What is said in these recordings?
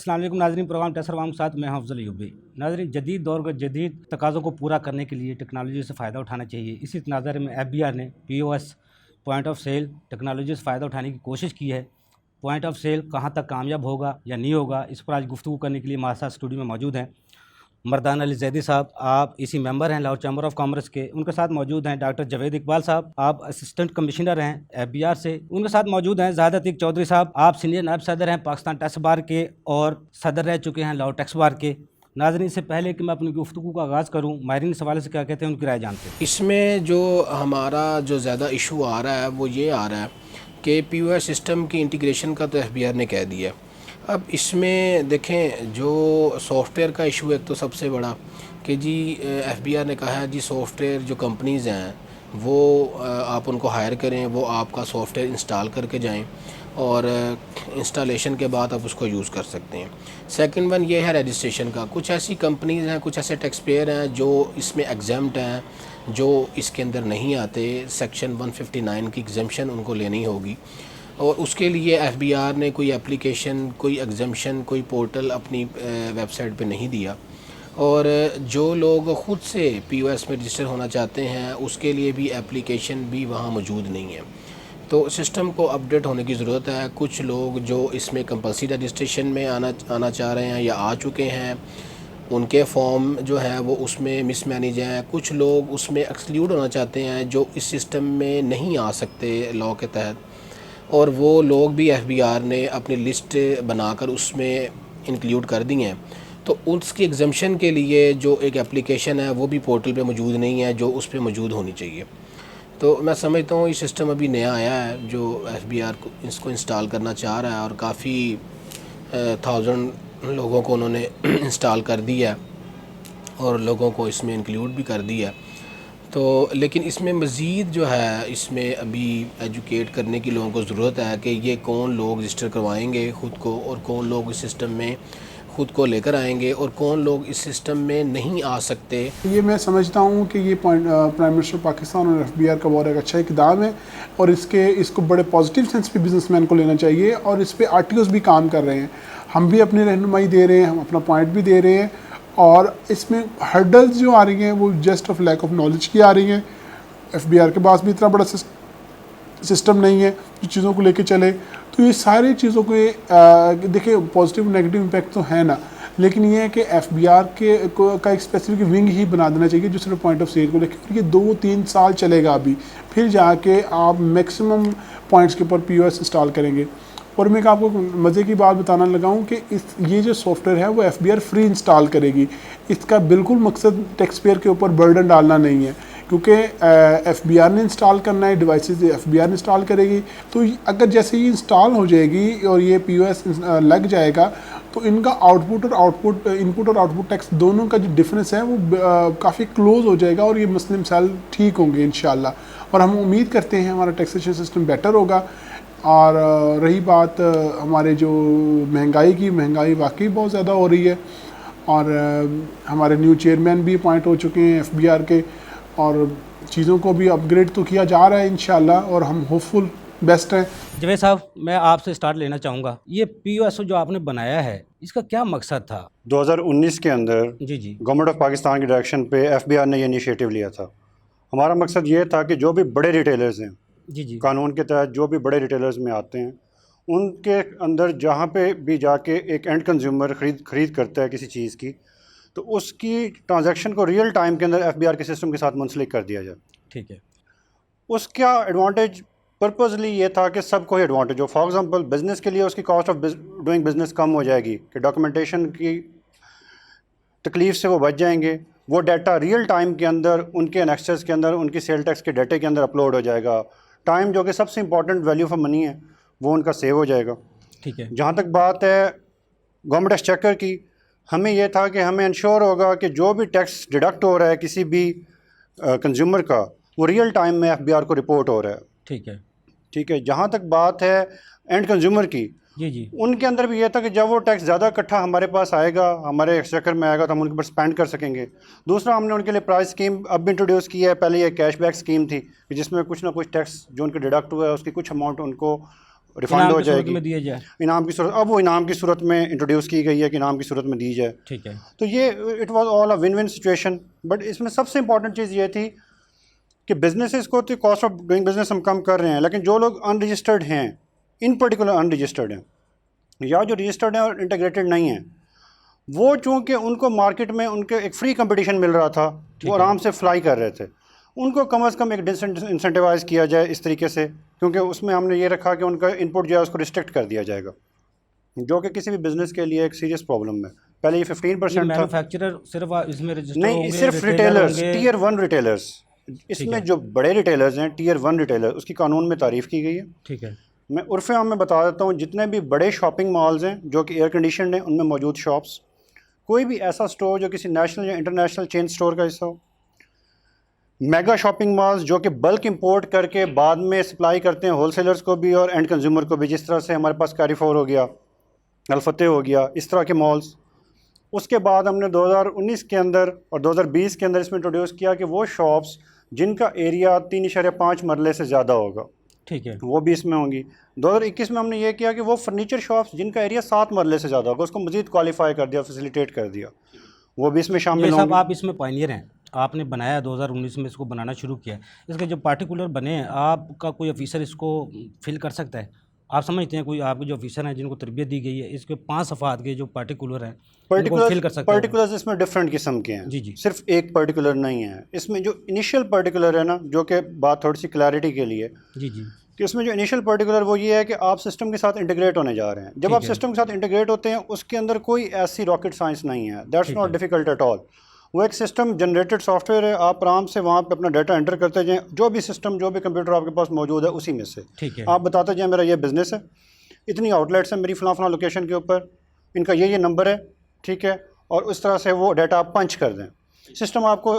अस्सलाम वालेकुम नाज़रीन, प्रोग्राम टेसरवाम के साथ मैं हूं अफजल यूबी। नाज़रीन, जदीद दौर के जदीद तकाज़ों को पूरा करने के लिए टेक्नोलॉजी से फ़ायदा उठाना चाहिए। इसी तनाज़र में FBR ने POS point of sale technology से फ़ायदा उठाने की कोशिश की है। पॉइंट ऑफ सेल कहाँ तक कामयाब होगा या नहीं होगा, इस पर आज गुफ्तगू करने के लिए हमारे साथ स्टूडियो में मौजूद हैं मर्दान अली ज़ैदी साहब, आप इसी मेंबर हैं लाहौर चैम्बर ऑफ कॉमर्स के। उनके साथ मौजूद हैं डॉक्टर जावेद इकबाल साहब, आप असिस्टेंट कमिश्नर हैं FBR से। उनके साथ मौजूद हैं ज़ाहिद अतीक चौधरी साहब, आप सीनियर नायब सदर हैं पाकिस्तान टैक्स बार के और सदर रह चुके हैं लाहौर टैक्स बार के। नाज़रीन, इससे पहले कि मैं अपनी गुफ्तगू का आगाज़ करूँ, माहिरीन इस हवाले से क्या कहते हैं उनकी राय जानते हैं। इसमें जो हमारा जो ज़्यादा इशू आ रहा है वो ये आ रहा है कि POS सिस्टम की इंटीग्रेशन का तो FBR ने कह दिया। अब इसमें देखें, जो सॉफ्टवेयर का इशू है तो सबसे बड़ा कि जी FBR ने कहा है जी सॉफ्टवेयर जो कंपनीज़ हैं वो आप उनको हायर करें, वो आपका सॉफ्टवेयर इंस्टॉल करके जाएं और इंस्टॉलेशन के बाद आप उसको यूज़ कर सकते हैं। सेकंड वन ये है रजिस्ट्रेशन का। कुछ ऐसी कंपनीज़ हैं, कुछ ऐसे टैक्स पेयर हैं जो इसमें एग्जाम्प्ट हैं, जो इसके अंदर नहीं आते। सेक्शन 159 की एग्जाम्पशन उनको लेनी होगी और उसके लिए FBR ने कोई एप्लीकेशन, कोई एग्जाम्पशन, कोई पोर्टल अपनी वेबसाइट पे नहीं दिया। और जो लोग ख़ुद से POS में रजिस्टर होना चाहते हैं उसके लिए भी एप्लीकेशन भी वहाँ मौजूद नहीं है। तो सिस्टम को अपडेट होने की ज़रूरत है। कुछ लोग जो इसमें कंपल्सरी रजिस्ट्रेशन में आना चाह रहे हैं या आ चुके हैं, उनके फॉर्म जो है वो उसमें मिसमैनेज हैं। कुछ लोग उसमें एक्सक्लूड होना चाहते हैं जो इस सिस्टम में नहीं आ सकते लॉ के तहत, और वो लोग भी FBR ने अपनी लिस्ट बनाकर उसमें इंक्लूड कर दी हैं। तो उसकी एग्जाम्पशन के लिए जो एक एप्लीकेशन है वो भी पोर्टल पे मौजूद नहीं है जो उस पर मौजूद होनी चाहिए। तो मैं समझता हूँ ये सिस्टम अभी नया आया है जो FBR को इसको इंस्टॉल करना चाह रहा है और काफ़ी 1000 लोगों को उन्होंने इंस्टॉल कर दिया और लोगों को इसमें इंक्लूड भी कर दिया। तो लेकिन इसमें मज़ीद जो है इसमें अभी एजुकेट करने की लोगों को ज़रूरत है कि ये कौन लोग रजिस्टर करवाएंगे ख़ुद को और कौन लोग इस सिस्टम में ख़ुद को लेकर आएंगे और कौन लोग इस सिस्टम में नहीं आ सकते। ये मैं समझता हूँ कि ये पॉइंट प्राइम मिनिस्टर पाकिस्तान और FBR का बहुत एक अच्छा इक़दाम है और इसको बड़े पॉजिटिव सेंस पे बिजनेसमैन को लेना चाहिए और इस पर RTOs भी काम कर रहे हैं। हम भी अपनी रहनुमाई दे रहे हैं, हम अपना पॉइंट भी दे रहे हैं और इसमें हर्डल्स जो आ रही हैं वो just of lack of knowledge की आ रही हैं। FBR के पास भी इतना बड़ा सिस्टम नहीं है जो चीज़ों को लेके चले। तो ये सारी चीज़ों को देखिए पॉजिटिव नेगेटिव इम्पैक्ट तो है ना, लेकिन ये है कि FBR का एक स्पेसिफिक विंग ही बना देना चाहिए जो सिर्फ पॉइंट ऑफ सेल को लेकर, और ये 2-3 साल चलेगा अभी, फिर जाके आप मैक्सिमम पॉइंट्स के ऊपर POS इंस्टॉल करेंगे। और मैं आपको मज़े की बात बताना लगा हूँ कि ये जो सॉफ्टवेयर है वो FBR फ्री इंस्टॉल करेगी। इसका बिल्कुल मकसद टैक्स पेयर के ऊपर बर्डन डालना नहीं है, क्योंकि FBR ने इंस्टॉल करना है, डिवाइसेस FBR इंस्टॉल करेगी। तो अगर जैसे ही इंस्टॉल हो जाएगी और ये POS लग जाएगा तो इनका इनपुट और आउटपुट टैक्स दोनों का जो डिफरेंस है वो काफ़ी क्लोज हो जाएगा और ये मसले मसाइल ठीक होंगे इंशाल्लाह। और हम उम्मीद करते हैं हमारा टैक्सेशन सिस्टम बेटर होगा। और रही बात हमारे जो महंगाई वाकई बहुत ज़्यादा हो रही है और हमारे न्यू चेयरमैन भी अपॉइंट हो चुके हैं FBR के और चीज़ों को भी अपग्रेड तो किया जा रहा है इंशाल्लाह और हम होपफुल बेस्ट हैं। जवेद साहब, मैं आपसे स्टार्ट लेना चाहूँगा, ये POS जो आपने बनाया है इसका क्या मकसद था? 2019 के अंदर जी गवर्नमेंट ऑफ पाकिस्तान के डायरेक्शन पे FBR ने ये इनिशिएटिव लिया था। हमारा मकसद ये था कि जो भी बड़े रिटेलर्स हैं जी कानून के तहत जो भी बड़े रिटेलर्स में आते हैं उनके अंदर जहाँ पे भी जाके एक एंड कंज्यूमर खरीद करता है किसी चीज़ की, तो उसकी ट्रांजैक्शन को रियल टाइम के अंदर FBR के सिस्टम के साथ मुंसलिक कर दिया जाए। ठीक है। उसका एडवांटेज पर्पजली ये था कि सबको ही एडवांटेज हो। फॉर एग्जांपल बिज़नेस के लिए उसकी कॉस्ट ऑफ डूइंग बिज़नेस कम हो जाएगी कि डॉक्यूमेंटेशन की तकलीफ़ से वो बच जाएंगे। वो डाटा रियल टाइम के अंदर उनके एनेक्सेस के अंदर उनकी सेल टैक्स के डाटे के अंदर अपलोड हो जाएगा। टाइम जो कि सबसे इंपॉर्टेंट वैल्यू फॉर मनी है वो उनका सेव हो जाएगा। ठीक है। जहाँ तक बात है गवर्नमेंट एक्सचेकर की, हमें यह था कि हमें इंश्योर होगा कि जो भी टैक्स डिडक्ट हो रहा है किसी भी कंज्यूमर का वो रियल टाइम में FBR को रिपोर्ट हो रहा है। ठीक है। जहाँ तक बात है एंड कंज्यूमर की, जी उनके अंदर भी यह था कि जब वो टैक्स ज़्यादा इकट्ठा हमारे पास आएगा, हमारे एक्सचेकर में आएगा, तो हम उनके ऊपर स्पेंड कर सकेंगे। दूसरा, हमने उनके लिए प्राइस स्कीम अब भी इंट्रोड्यूस की है। पहले ये कैशबैक स्कीम थी जिसमें कुछ ना कुछ टैक्स जो उनके डिडक्ट हुआ है उसकी कुछ अमाउंट उनको रिफंड इनाम हो की सूरत जाएगी में दिए जाए। इनाम की सूरत, अब वो इनाम की सूरत में इंट्रोड्यूस की गई है कि इनाम की सूरत में दी जाए। ठीक है। तो ये it was all a win win situation. But इसमें सबसे इंपॉर्टेंट चीज़ ये थी कि बिजनेसेस को तो कॉस्ट ऑफ डूइंग बिजनेस हम कम कर रहे हैं, लेकिन जो लोग अनरजिस्टर्ड हैं, इन पर्टिकुलर अनरजिस्टर्ड हैं या जो रजिस्टर्ड हैं और इंटीग्रेटेड नहीं हैं, वो चूँकि उनको मार्केट में उनके एक फ्री कंपटीशन मिल रहा था, वो आराम से फ्लाई कर रहे थे, उनको कम अज़ कम एक इंसेंटिवाइज किया जाए इस तरीके से, क्योंकि उसमें हमने ये रखा कि उनका इनपुट जो है उसको रिस्ट्रिक्ट कर दिया जाएगा, जो कि किसी भी बिज़नेस के लिए एक सीरियस प्रॉब्लम है। पहले ये 15% था। मैन्युफैक्चरर सिर्फ इसमें रजिस्टर नहीं, होंगे, सिर्फ रिटेलर रिटेलर्स, होंगे? Tier 1 retailers. इसमें जो बड़े रिटेलर्स हैं, टीयर 1 रिटेलर, उसकी कानून में तारीफ़ की गई है। ठीक है। मैं उर्फ़ आम में बता देता हूँ, जितने भी बड़े शॉपिंग मॉल्स हैं जो कि एयर कंडीशनड हैं, उनमें मौजूद शॉप्स, कोई भी ऐसा स्टोर जो किसी नेशनल या इंटरनेशनल चेन स्टोर का हिस्सा हो, मेगा शॉपिंग मॉल्स जो कि बल्क इंपोर्ट करके बाद में सप्लाई करते हैं होलसेलर्स को भी और एंड कंज्यूमर को भी, जिस तरह से हमारे पास कैरीफोर हो गया, अल-फतेह हो गया, इस तरह के मॉल्स। उसके बाद हमने 2019 के अंदर और 2020 के अंदर इसमें इंट्रोड्यूस किया कि वो शॉप्स जिनका एरिया 3.5 मरले से ज़्यादा होगा, ठीक है, वो भी इसमें होंगी। 2021 में हमने ये किया कि वो फर्नीचर शॉप्स जिनका एरिया 7 मरले से ज़्यादा होगा, उसको मज़ीद क्वालिफाई कर दिया, फैसिलिटेट कर दिया, वो भी इसमें शामिल साहब होंगे। आप इसमें पायनियर हैं, आपने बनाया 2019 में, इसको बनाना शुरू किया, इसके जो पार्टिकुलर बने हैं, आपका कोई ऑफिसर इसको फिल कर सकता है? आप समझते हैं कोई आपके जो ऑफिसर हैं जिनको तरबियत दी गई है, इसके 5 सफ़ात के जो पार्टिकुलर हैं इनको फिल कर सकते हैं? पर्टिकुलर्स इसमें डिफरेंट किस्म के हैं। जी जी। सिर्फ एक पर्टिकुलर नहीं है इसमें। जो इनिशियल पर्टिकुलर है ना, जो कि बात थोड़ी सी क्लैरिटी के लिए, जी जी। कि उसमें जो इनिशियल पर्टिकुलर वो ये है कि आप सिस्टम के साथ इंटीग्रेट होने जा रहे हैं। जब आप सिस्टम के साथ इंटीग्रेट होते हैं, उसके अंदर कोई ऐसी रॉकेट साइंस नहीं है, that's not difficult at all. वो एक सिस्टम जनरेटेड सॉफ्टवेयर है, आप आराम से वहाँ पे अपना डाटा एंटर करते जाएँ, जो भी सिस्टम, जो भी कंप्यूटर आपके पास मौजूद है उसी में से ठीक है। आप बताते जाएँ मेरा ये बिज़नेस है, इतनी आउटलेट्स हैं मेरी फलां लोकेशन के ऊपर, इनका ये नंबर है, ठीक है, और उस तरह से वो डाटा आप पंच कर दें, सिस्टम आपको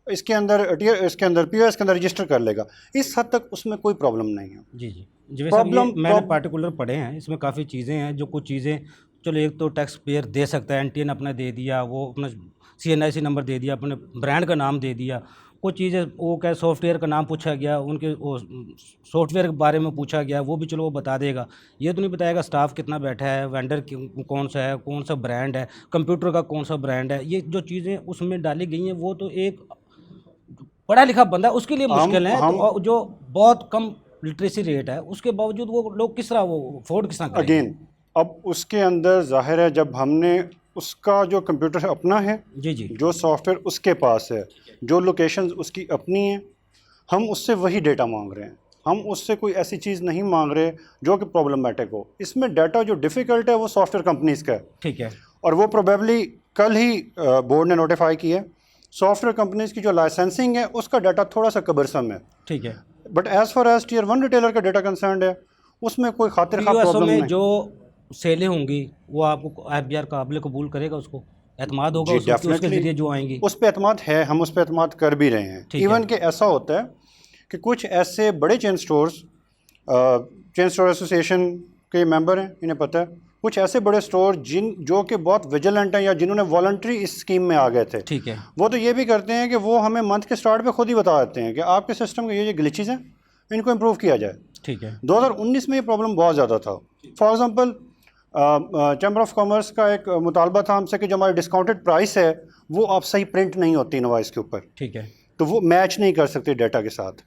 इसके अंदर POS के अंदर रजिस्टर कर लेगा। इस हद तक उसमें कोई प्रॉब्लम नहीं है। जी जी जी। मैंने पार्टिकुलर पढ़े हैं, इसमें काफ़ी चीज़ें हैं, जो कुछ चीज़ें चलो एक तो टैक्स पेयर दे सकता है, NTN अपना दे दिया, वो अपना CNIC नंबर दे दिया, अपने ब्रांड का नाम दे दिया, कुछ चीज़ें वो क्या सॉफ्टवेयर का नाम पूछा गया, उनके वो सॉफ्टवेयर के बारे में पूछा गया, वो भी चलो वो बता देगा, ये तो नहीं बताएगा स्टाफ कितना बैठा है, वेंडर कौन सा है, कौन सा ब्रांड है, कंप्यूटर का कौन सा ब्रांड है। ये जो चीज़ें उसमें डाली गई हैं, वो तो एक पढ़ा लिखा बंदा उसके लिए मुश्किल है, तो जो बहुत कम लिटरेसी रेट है, उसके बावजूद वो लोग किस तरह वो अफोर्ड किस तरह करेंगे? अगेन अब उसके अंदर जाहिर है, जब हमने उसका जो कंप्यूटर अपना है, जी जी, जो सॉफ्टवेयर उसके पास है, जो लोकेशंस उसकी अपनी हैं, हम उससे वही डेटा मांग रहे हैं। हम उससे कोई ऐसी चीज़ नहीं मांग रहे जो कि प्रॉब्लमेटिक हो। इसमें डाटा जो डिफ़िकल्ट है वो सॉफ्टवेयर कंपनीज़ का है, ठीक है, और वो प्रोबेबली कल ही बोर्ड ने नोटिफाई किया है। सॉफ्टवेयर कंपनीज़ की जो लाइसेंसिंग है उसका डाटा थोड़ा सा कबरसम है, ठीक है। But as far as tier 1 retailer का डाटा कंसर्न है, उसमें कोई खातिर खा प्रॉब्लम में नहीं। जो सेलें होंगी वो आपको FBR काबिल कबूल करेगा, उसको एतमाद होगा जी, उसके ज़रिए जो आएंगी, उस पर एतमाद है, हम उस पर एतमाद कर भी रहे हैं। इवन के ऐसा होता है कि कुछ ऐसे बड़े चेन स्टोर एसोसिएशन के मेंबर हैं, इन्हें पता है, कुछ ऐसे बड़े स्टोर जो कि बहुत विजिलेंट हैं या जिन्होंने वॉलंटरी इस स्कीम में आ गए थे, ठीक है, वो तो ये भी करते हैं कि वो हमें मंथ के स्टार्ट पे खुद ही बता देते हैं कि आपके सिस्टम के ये ग्लिचेस हैं, इनको इम्प्रूव किया जाए। ठीक है। 2019 में ये प्रॉब्लम बहुत ज़्यादा था। For example chamber of commerce का एक मुतालबा था हमसे कि जो हमारी डिस्काउंटेड प्राइस है वो आप सही प्रिंट नहीं होती इनवॉइस के ऊपर, ठीक है, तो वो मैच नहीं कर सकते डाटा के साथ।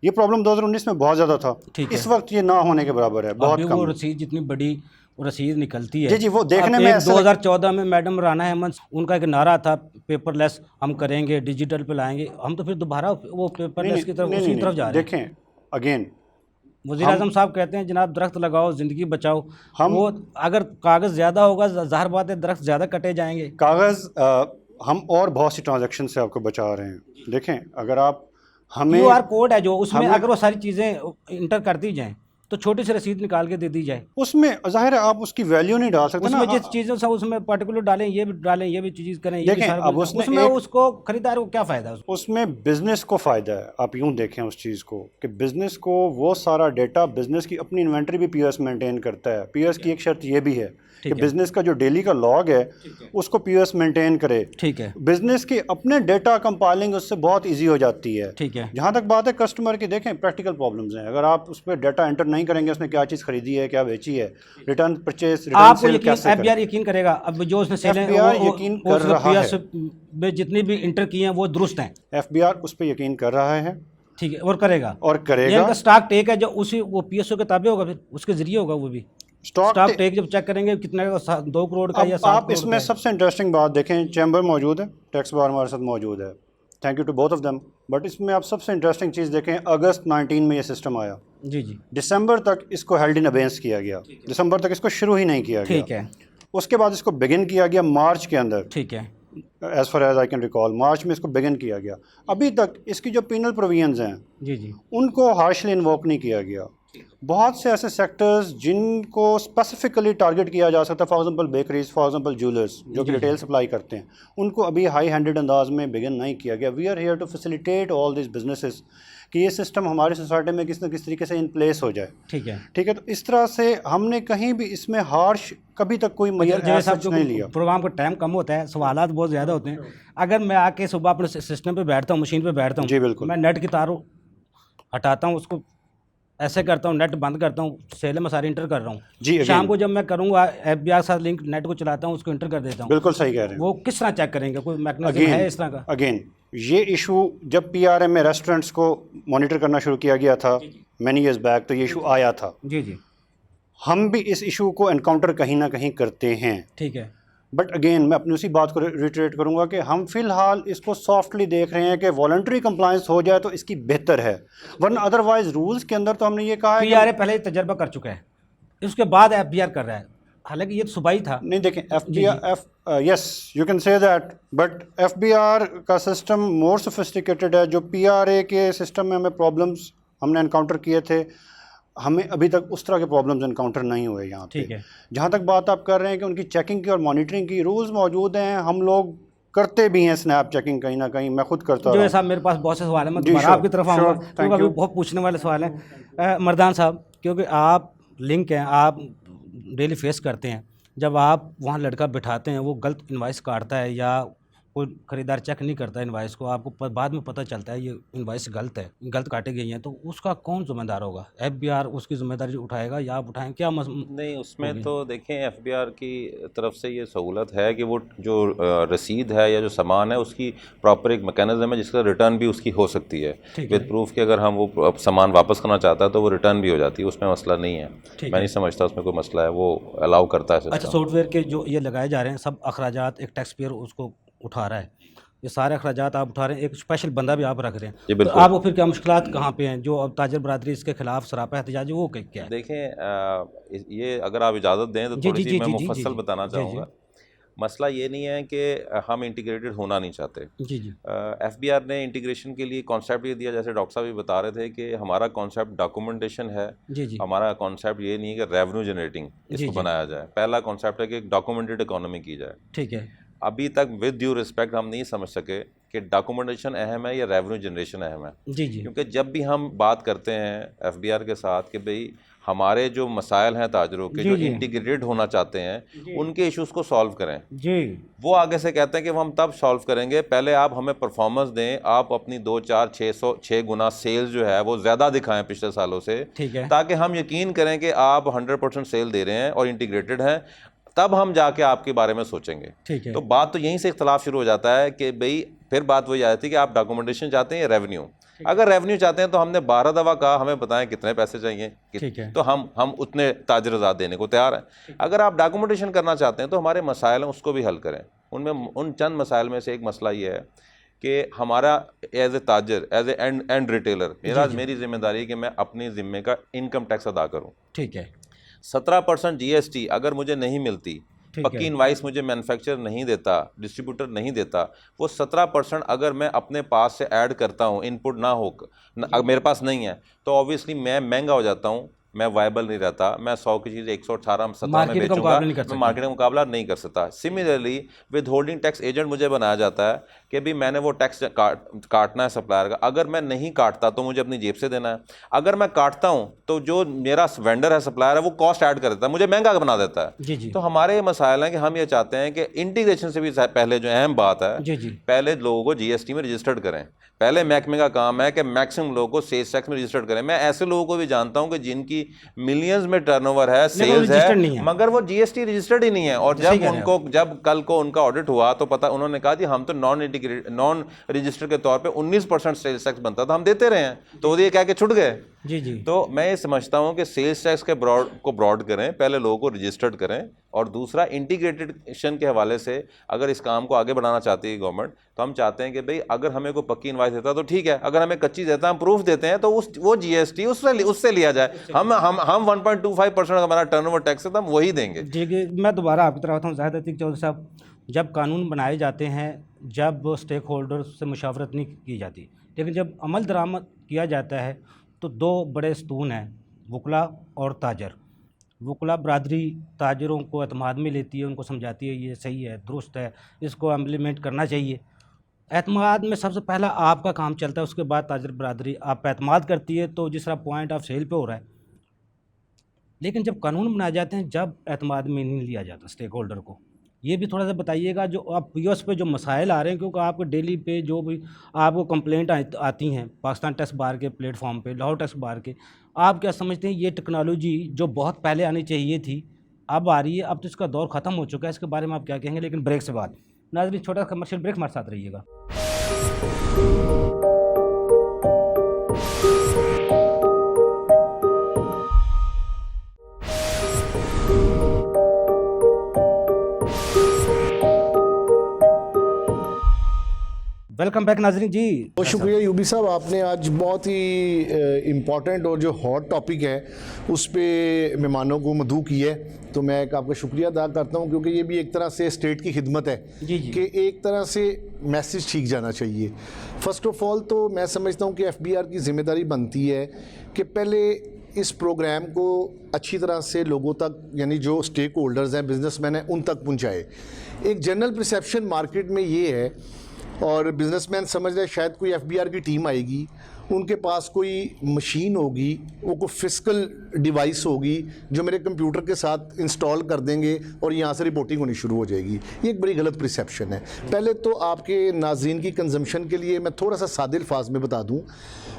ये प्रॉब्लम 2019 में बहुत ज़्यादा था, इस वक्त ये ना होने के बराबर है, बहुत कम। वो रसीद जितनी बड़ी वो रसीद निकलती है, जी जी, वो देखने में 2014 में मैडम राना अहमद, उनका एक नारा था पेपरलेस हम करेंगे, डिजिटल पे लाएंगे, हम तो फिर दोबारा वो पेपरलेस की तरफ उसी तरफ जा रहे हैं। देखें अगेन, वज़ीर आज़म साहब कहते हैं जनाब दरख्त लगाओ ज़िंदगी बचाओ, वो अगर कागज़ ज़्यादा होगा ज़ाहिर बात है दरख्त ज़्यादा कटे जाएंगे। कागज़ हम और बहुत सी ट्रांजैक्शन से आपको बचा रहे हैं। देखें, अगर आप हमें QR कोड है जो उसमें अगर वो सारी चीज़ें इंटर कर दी जाएँ तो छोटी सी रसीद निकाल के दे दी जाए, उसमें ज़ाहिर है आप उसकी वैल्यू नहीं डाल सकते उसमें जिस चीज़ों से उसमें पर्टिकुलर डालें, ये भी चीज़ करें, ये भी सारा, अब उसमें उसको खरीदार को क्या फ़ायदा है? उसमें बिज़नेस को फ़ायदा है। आप यूँ देखें उस चीज़ को कि बिज़नेस को वो सारा डेटा, बिज़नेस की अपनी इन्वेंटरी भी POS मेंटेन करता है। POS की एक शर्त ये भी है कि बिज़नेस का जो डेली का लॉग है उसको POS मेंटेन करे। ठीक है, बिज़नेस के अपने डेटा कंपाइलिंग उससे बहुत ईजी हो जाती है। ठीक है। जहाँ तक बात है कस्टमर की, देखें प्रैक्टिकल प्रॉब्लम्स हैं, अगर आप उस पर डाटा एंटर नहीं नहीं करेंगे उसने क्या चीज़ खरीदी है, क्या बेची है, रिटर्न परचेज, रिटर्न आपको सेल यकीन कैसे करें। एफबीआर यकीन करेगा अब जो उसने सेल FBI यकीन कर रहा है। में जितनी भी इंटर की हैं वो दुरुस्त हैं, FBI उस पर यकीन कर रहा है ठीक है, और करेगा और ये करेगा। इनका स्टॉक टेक है जो उसी वो पीएसओ के ताबे होगा, फिर उसके जरिए होगा वो भी स्टॉक टेक जब चेक करेंगे कितने का 2 करोड़ का या 7 आप करोड़ इसमें का। सबसे इंटरेस्टिंग बात देखें, चैम्बर मौजूद है, टैक्स बार हमारे साथ मौजूद है, thank you to both of them. But इसमें आप सबसे इंटरेस्टिंग चीज़ देखें, अगस्त 19 में ये सिस्टम आया, जी जी दिसंबर तक इसको हेल्ड इन अबेंस किया गया, दिसंबर तक इसको शुरू ही नहीं किया ठीक गया। है उसके बाद इसको बिगिन किया गया मार्च के अंदर, ठीक है as far as I can recall, March में इसको बिगिन किया गया। अभी तक इसकी जो पीनल प्रोविजंस हैं जी जी उनको हार्शली इन्वोक नहीं किया गया। बहुत से ऐसे सेक्टर्स जिनको स्पेसिफिकली टारगेट किया जा सकता है, for example bakeries, for example jewellers जो कि रिटेल सप्लाई करते हैं, उनको अभी हाई हैंडेड अंदाज में बिगिन नहीं किया गया। We are here to facilitate all this businesses कि ये सिस्टम हमारी सोसाइटी में किसी न किसी तरीके से इन प्लेस हो जाए, ठीक है। ठीक है। तो इस तरह से हमने कहीं भी इसमें हार्श कभी तक कोई मैयर जैसे नहीं लिया। प्रोग्राम का टाइम कम होता है, सवालात बहुत ज़्यादा होते हैं। अगर मैं आके सुबह अपने सिस्टम पे बैठता हूँ, मशीन पे बैठता हूँ, जी बिल्कुल, मैं नेट की तार हटाता हूँ, उसको ऐसे करता हूँ, नेट बंद करता हूँ, सेल में सारे इंटर कर रहा हूँ जी। शाम को जब मैं करूँगा FBI के साथ लिंक नेट को चलाता हूँ, उसको इंटर कर देता हूँ। बिल्कुल सही कह रहे हैं। वो किस तरह चेक करेंगे, कोई मैकेनिज्म है इस तरह का? अगेन ये इशू जब PRM में रेस्टोरेंट्स को मॉनिटर करना शुरू किया गया था मैनी ईयर्स बैक, तो ये इशू आया था। जी जी हम भी इस इशू को एनकाउंटर कहीं ना कहीं करते हैं, ठीक है। बट अगेन मैं अपनी उसी बात को रिटरेट करूंगा कि हम फिलहाल इसको सॉफ्टली देख रहे हैं कि वॉलंटरी कंप्लायंस हो जाए तो इसकी बेहतर है, वरना अदरवाइज रूल्स के अंदर तो हमने ये कहा है PRA पहले ही तजर्बा कर चुका है, उसके बाद FBR कर रहा है, हालांकि ये तो सुबह ही था। नहीं देखें FBR yes you can say that, but FBR का सिस्टम मोर सोफिस्टिकेटेड है। जो PRA के सिस्टम में हमें प्रॉब्लम्स हमने एनकाउंटर किए थे, हमें अभी तक उस तरह के प्रॉब्लम्स एनकाउंटर नहीं हुए यहाँ पे। ठीक है। जहाँ तक बात आप कर रहे हैं कि उनकी चेकिंग की और मॉनिटरिंग की रूल्स मौजूद हैं, हम लोग करते भी हैं स्नैप चेकिंग, कहीं ना कहीं मैं खुद करता जो हूँ। है साहब मेरे पास बहुत से सवाल हैं, मैं जी, दोबारा sure, आपकी तरफ sure, आऊँगा thank क्योंकि अभी you. बहुत पूछने वाले सवाल हैं। मर्दान साहब, क्योंकि आप लिंक हैं, आप डेली फेस करते हैं, जब आप वहाँ लड़का बिठाते हैं वो गलत इनवाइस काटता है या कोई खरीदार चेक नहीं करता इनवाइस को, आपको बाद में पता चलता है ये इनवाइस गलत है, गलत काटी गई हैं, तो उसका कौन जिम्मेदार होगा? FBR उसकी जिम्मेदारी उठाएगा या आप उठाएं? क्या नहीं, उसमें तो देखें FBR की तरफ से ये सहूलत है कि वो जो रसीद है या जो सामान है उसकी प्रॉपर एक मैकेनिज्म है जिसका रिटर्न भी उसकी हो सकती है विद प्रूफ कि अगर हम वो सामान वापस करना चाहता है तो वो रिटर्न भी हो जाती है, उसमें मसला नहीं है। मैं नहीं समझता उसमें कोई मसला है, वो अलाउ करता है। अच्छा, सॉफ्टवेयर के जो ये लगाए जा रहे हैं सब अखराजात एक टैक्स पेयर उसको उठा रहा है, ये सारे अखराजात आप उठा रहे हैं, एक स्पेशल बंदा भी आप रख रहे हैं, तो आपको फिर क्या मुश्किलात कहाँ पे हैं? जो अब ताजर बरादरी इसके खिलाफ सरापा एहतजाज वो क्या है? देखें ये अगर आप इजाज़त दें तो थोड़ी सी मैं मुफस्सल बताना चाहूँगा। मसला ये नहीं है कि हम इंटीग्रेटेड होना नहीं चाहते। जी जी FBR ने इंटीग्रेशन के लिए कॉन्सेप्ट ये दिया, जैसे डॉक्टर साहब भी बता रहे थे कि हमारा कॉन्सेप्ट डॉक्यूमेंटेशन है। जी जी हमारा कॉन्सेप्ट ये नहीं है कि रेवेन्यू जनरेटिंग इसको बनाया जाए, पहला कॉन्सेप्ट है कि डॉक्यूमेंटेड इकोनॉमी की जाए। ठीक है। अभी तक विद ड्यू रिस्पेक्ट हम नहीं समझ सके कि डॉक्यूमेंटेशन अहम है या रेवेन्यू जनरेशन अहम है। जी जी क्योंकि जब भी हम बात करते हैं FBR के साथ कि भाई हमारे जो मसाइल हैं ताजरों के जो इंटीग्रेटेड होना चाहते हैं उनके इश्यूज़ को सॉल्व करें जी, वो आगे से कहते हैं कि हम तब सॉल्व करेंगे, पहले आप हमें परफॉर्मेंस दें, आप अपनी 2, 4, 6 गुना सेल्स जो है वो ज़्यादा दिखाएं पिछले सालों से, ठीक है, ताकि हम यकीन करें कि आप 100% सेल दे रहे हैं और इंटीग्रेटेड हैं, तब हम जाके आपके बारे में सोचेंगे। ठीक है। तो बात तो यहीं से इख्तलाफ शुरू हो जाता है कि भाई फिर बात वही आ जाती है कि आप डॉक्यूमेंटेशन चाहते हैं या रेवेन्यू। अगर रेवेन्यू चाहते हैं तो हमने 12 दफ़ा कहा हमें बताएं कितने पैसे चाहिए, ठीक है, तो हम उतने ताजर आज़ाद देने को तैयार हैं। अगर आप डॉक्यूमेंटेशन करना चाहते हैं तो हमारे मसाइल हैं उसको भी हल करें। उनमें उन चंद मसाइल में से एक मसला ये है कि हमारा एज ए ताजर, एज ए एंड रिटेलर, मेरी जिम्मेदारी है कि मैं अपनी ज़िम्मे का इनकम टैक्स अदा करूँ। ठीक है। 17% GST अगर मुझे नहीं मिलती, पक्की इनवाइस मुझे मैन्युफैक्चरर नहीं देता, डिस्ट्रीब्यूटर नहीं देता, वो 17% अगर मैं अपने पास से ऐड करता हूँ, इनपुट ना हो अगर मेरे पास नहीं है तो ऑब्वियसली मैं महंगा हो जाता हूँ, मैं वायबल नहीं रहता। मैं 100 की चीज़ 118-17 में बेचूंगा, मैं मार्केट का मुकाबला नहीं कर सकता। Similarly with holding tax agent मुझे बनाया जाता है कि भी मैंने वो टैक्स काटना है सप्लायर का, अगर मैं नहीं काटता तो मुझे अपनी जेब से देना है, अगर मैं काटता हूँ तो जो मेरा वेंडर है, सप्लायर है, वो कॉस्ट ऐड कर देता है, मुझे महंगा बना देता है। जी जी। तो हमारे मसाइल हैं कि हम ये चाहते हैं कि इंटीग्रेशन से भी पहले जो अहम बात है, जी जी, पहले लोगों को GST में रजिस्टर्ड करें, पहले महकमे का काम है कि मैक्सिमम लोगों को सेल्स टैक्स में रजिस्टर्ड करें। मैं ऐसे लोगों को भी जानता हूं कि जिनकी मिलियंस में टर्नओवर है, सेल्स है, मगर वो जीएसटी रजिस्टर्ड ही नहीं है। और जब कल को उनका ऑडिट हुआ तो पता उन्होंने कहा जी हम तो नॉन रजिस्टर्ड के तौर पे 19% सेल्स टैक्स बनता था, हम देते रहे हैं, तो ये कह के छुट गए। जी जी। तो मैं ये समझता हूं कि सेल्स टैक्स के ब्रॉड करें, पहले लोगों को रजिस्टर्ड करें, और दूसरा इंटीग्रेटेशन के हवाले से अगर इस काम को आगे बढ़ाना चाहती है गवर्नमेंट, तो हम चाहते हैं कि भाई अगर हमें कोई पक्की इनवाइस देता तो ठीक है, अगर हमें कच्ची देता हम प्रूफ देते हैं तो वो जीएसटी उससे लिया जाए। हम 1.25% हमारा टर्नओवर टैक्स है तो हम वही देंगे। ठीक है, मैं दोबारा आपकी तरफ आता हूँ ज़ाहिद अतीक चौधरी साहब। जब कानून बनाए जाते हैं, जब स्टेक होल्डर से मुशावरत नहीं की जाती, लेकिन जब अमल दरामद किया जाता है तो दो बड़े स्तून हैं, वकला और ताजर। वकला बरादरी ताजरों को एतमाद में लेती है, उनको समझाती है ये सही है, दुरुस्त है, इसको इम्प्लीमेंट करना चाहिए। एतमाद में सबसे पहला आपका काम चलता है, उसके बाद ताजर बरादरी आप पे एतमाद करती है, तो जिस तरह पॉइंट ऑफ सेल पे हो रहा है। लेकिन जब कानून बनाए जाते हैं, जब एतमाद में नहीं लिया जाता स्टेक होल्डर को, ये भी थोड़ा सा बताइएगा। जो आप पीओएस पे जो मसाइल आ रहे हैं, क्योंकि आपको डेली पे जो भी आपको कंप्लेंट आती हैं पाकिस्तान टैक्स बार के प्लेटफॉर्म पे, लाहौर टैक्स बार के, आप क्या समझते हैं ये टेक्नोलॉजी जो बहुत पहले आनी चाहिए थी अब आ रही है, अब तो इसका दौर ख़त्म हो चुका है, इसके बारे में आप क्या कहेंगे? लेकिन ब्रेक से बाद नाज़रीन छोटा कमर्शियल ब्रेक, हमारे साथ रहिएगा। वेलकम बैक नाज़रीन जी। बहुत शुक्रिया यूबी साहब, आपने आज बहुत ही इम्पॉर्टेंट और जो हॉट टॉपिक है उस पे मेहमानों को मदऊ की है, तो मैं आपका शुक्रिया अदा करता हूँ, क्योंकि ये भी एक तरह से स्टेट की खिदमत है कि एक तरह से मैसेज ठीक जाना चाहिए। फ़र्स्ट ऑफ ऑल तो मैं समझता हूँ कि एफबीआर की ज़िम्मेदारी बनती है कि पहले इस प्रोग्राम को अच्छी तरह से लोगों तक, यानी जो स्टेक होल्डर्स हैं, बिजनेसमैन हैं, उन तक पहुँचाए। एक जनरल परसेप्शन मार्केट में ये है, और बिजनेसमैन समझ रहे शायद कोई एफबीआर की टीम आएगी, उनके पास कोई मशीन होगी, वो कोई फिजिकल डिवाइस होगी जो मेरे कंप्यूटर के साथ इंस्टॉल कर देंगे और यहाँ से रिपोर्टिंग होनी शुरू हो जाएगी। ये एक बड़ी गलत परसेप्शन है। पहले तो आपके नाज़रीन की कंजम्पशन के लिए मैं थोड़ा सा सादे अल्फाज में बता दूँ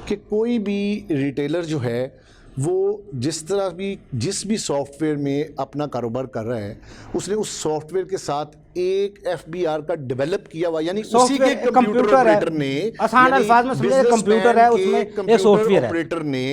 कि कोई भी रिटेलर जो है वो जिस भी सॉफ्टवेयर में अपना कारोबार कर रहा है, उसने उस सॉफ्टवेयर के साथ एक एफबीआर का डेवलप किया हुआ, यानी उसी के कंप्यूटर ऑपरेटर ने, आसान अल्फाज में समझिए, कंप्यूटर है उसमें एक सॉफ्टवेयर ऑपरेटर ने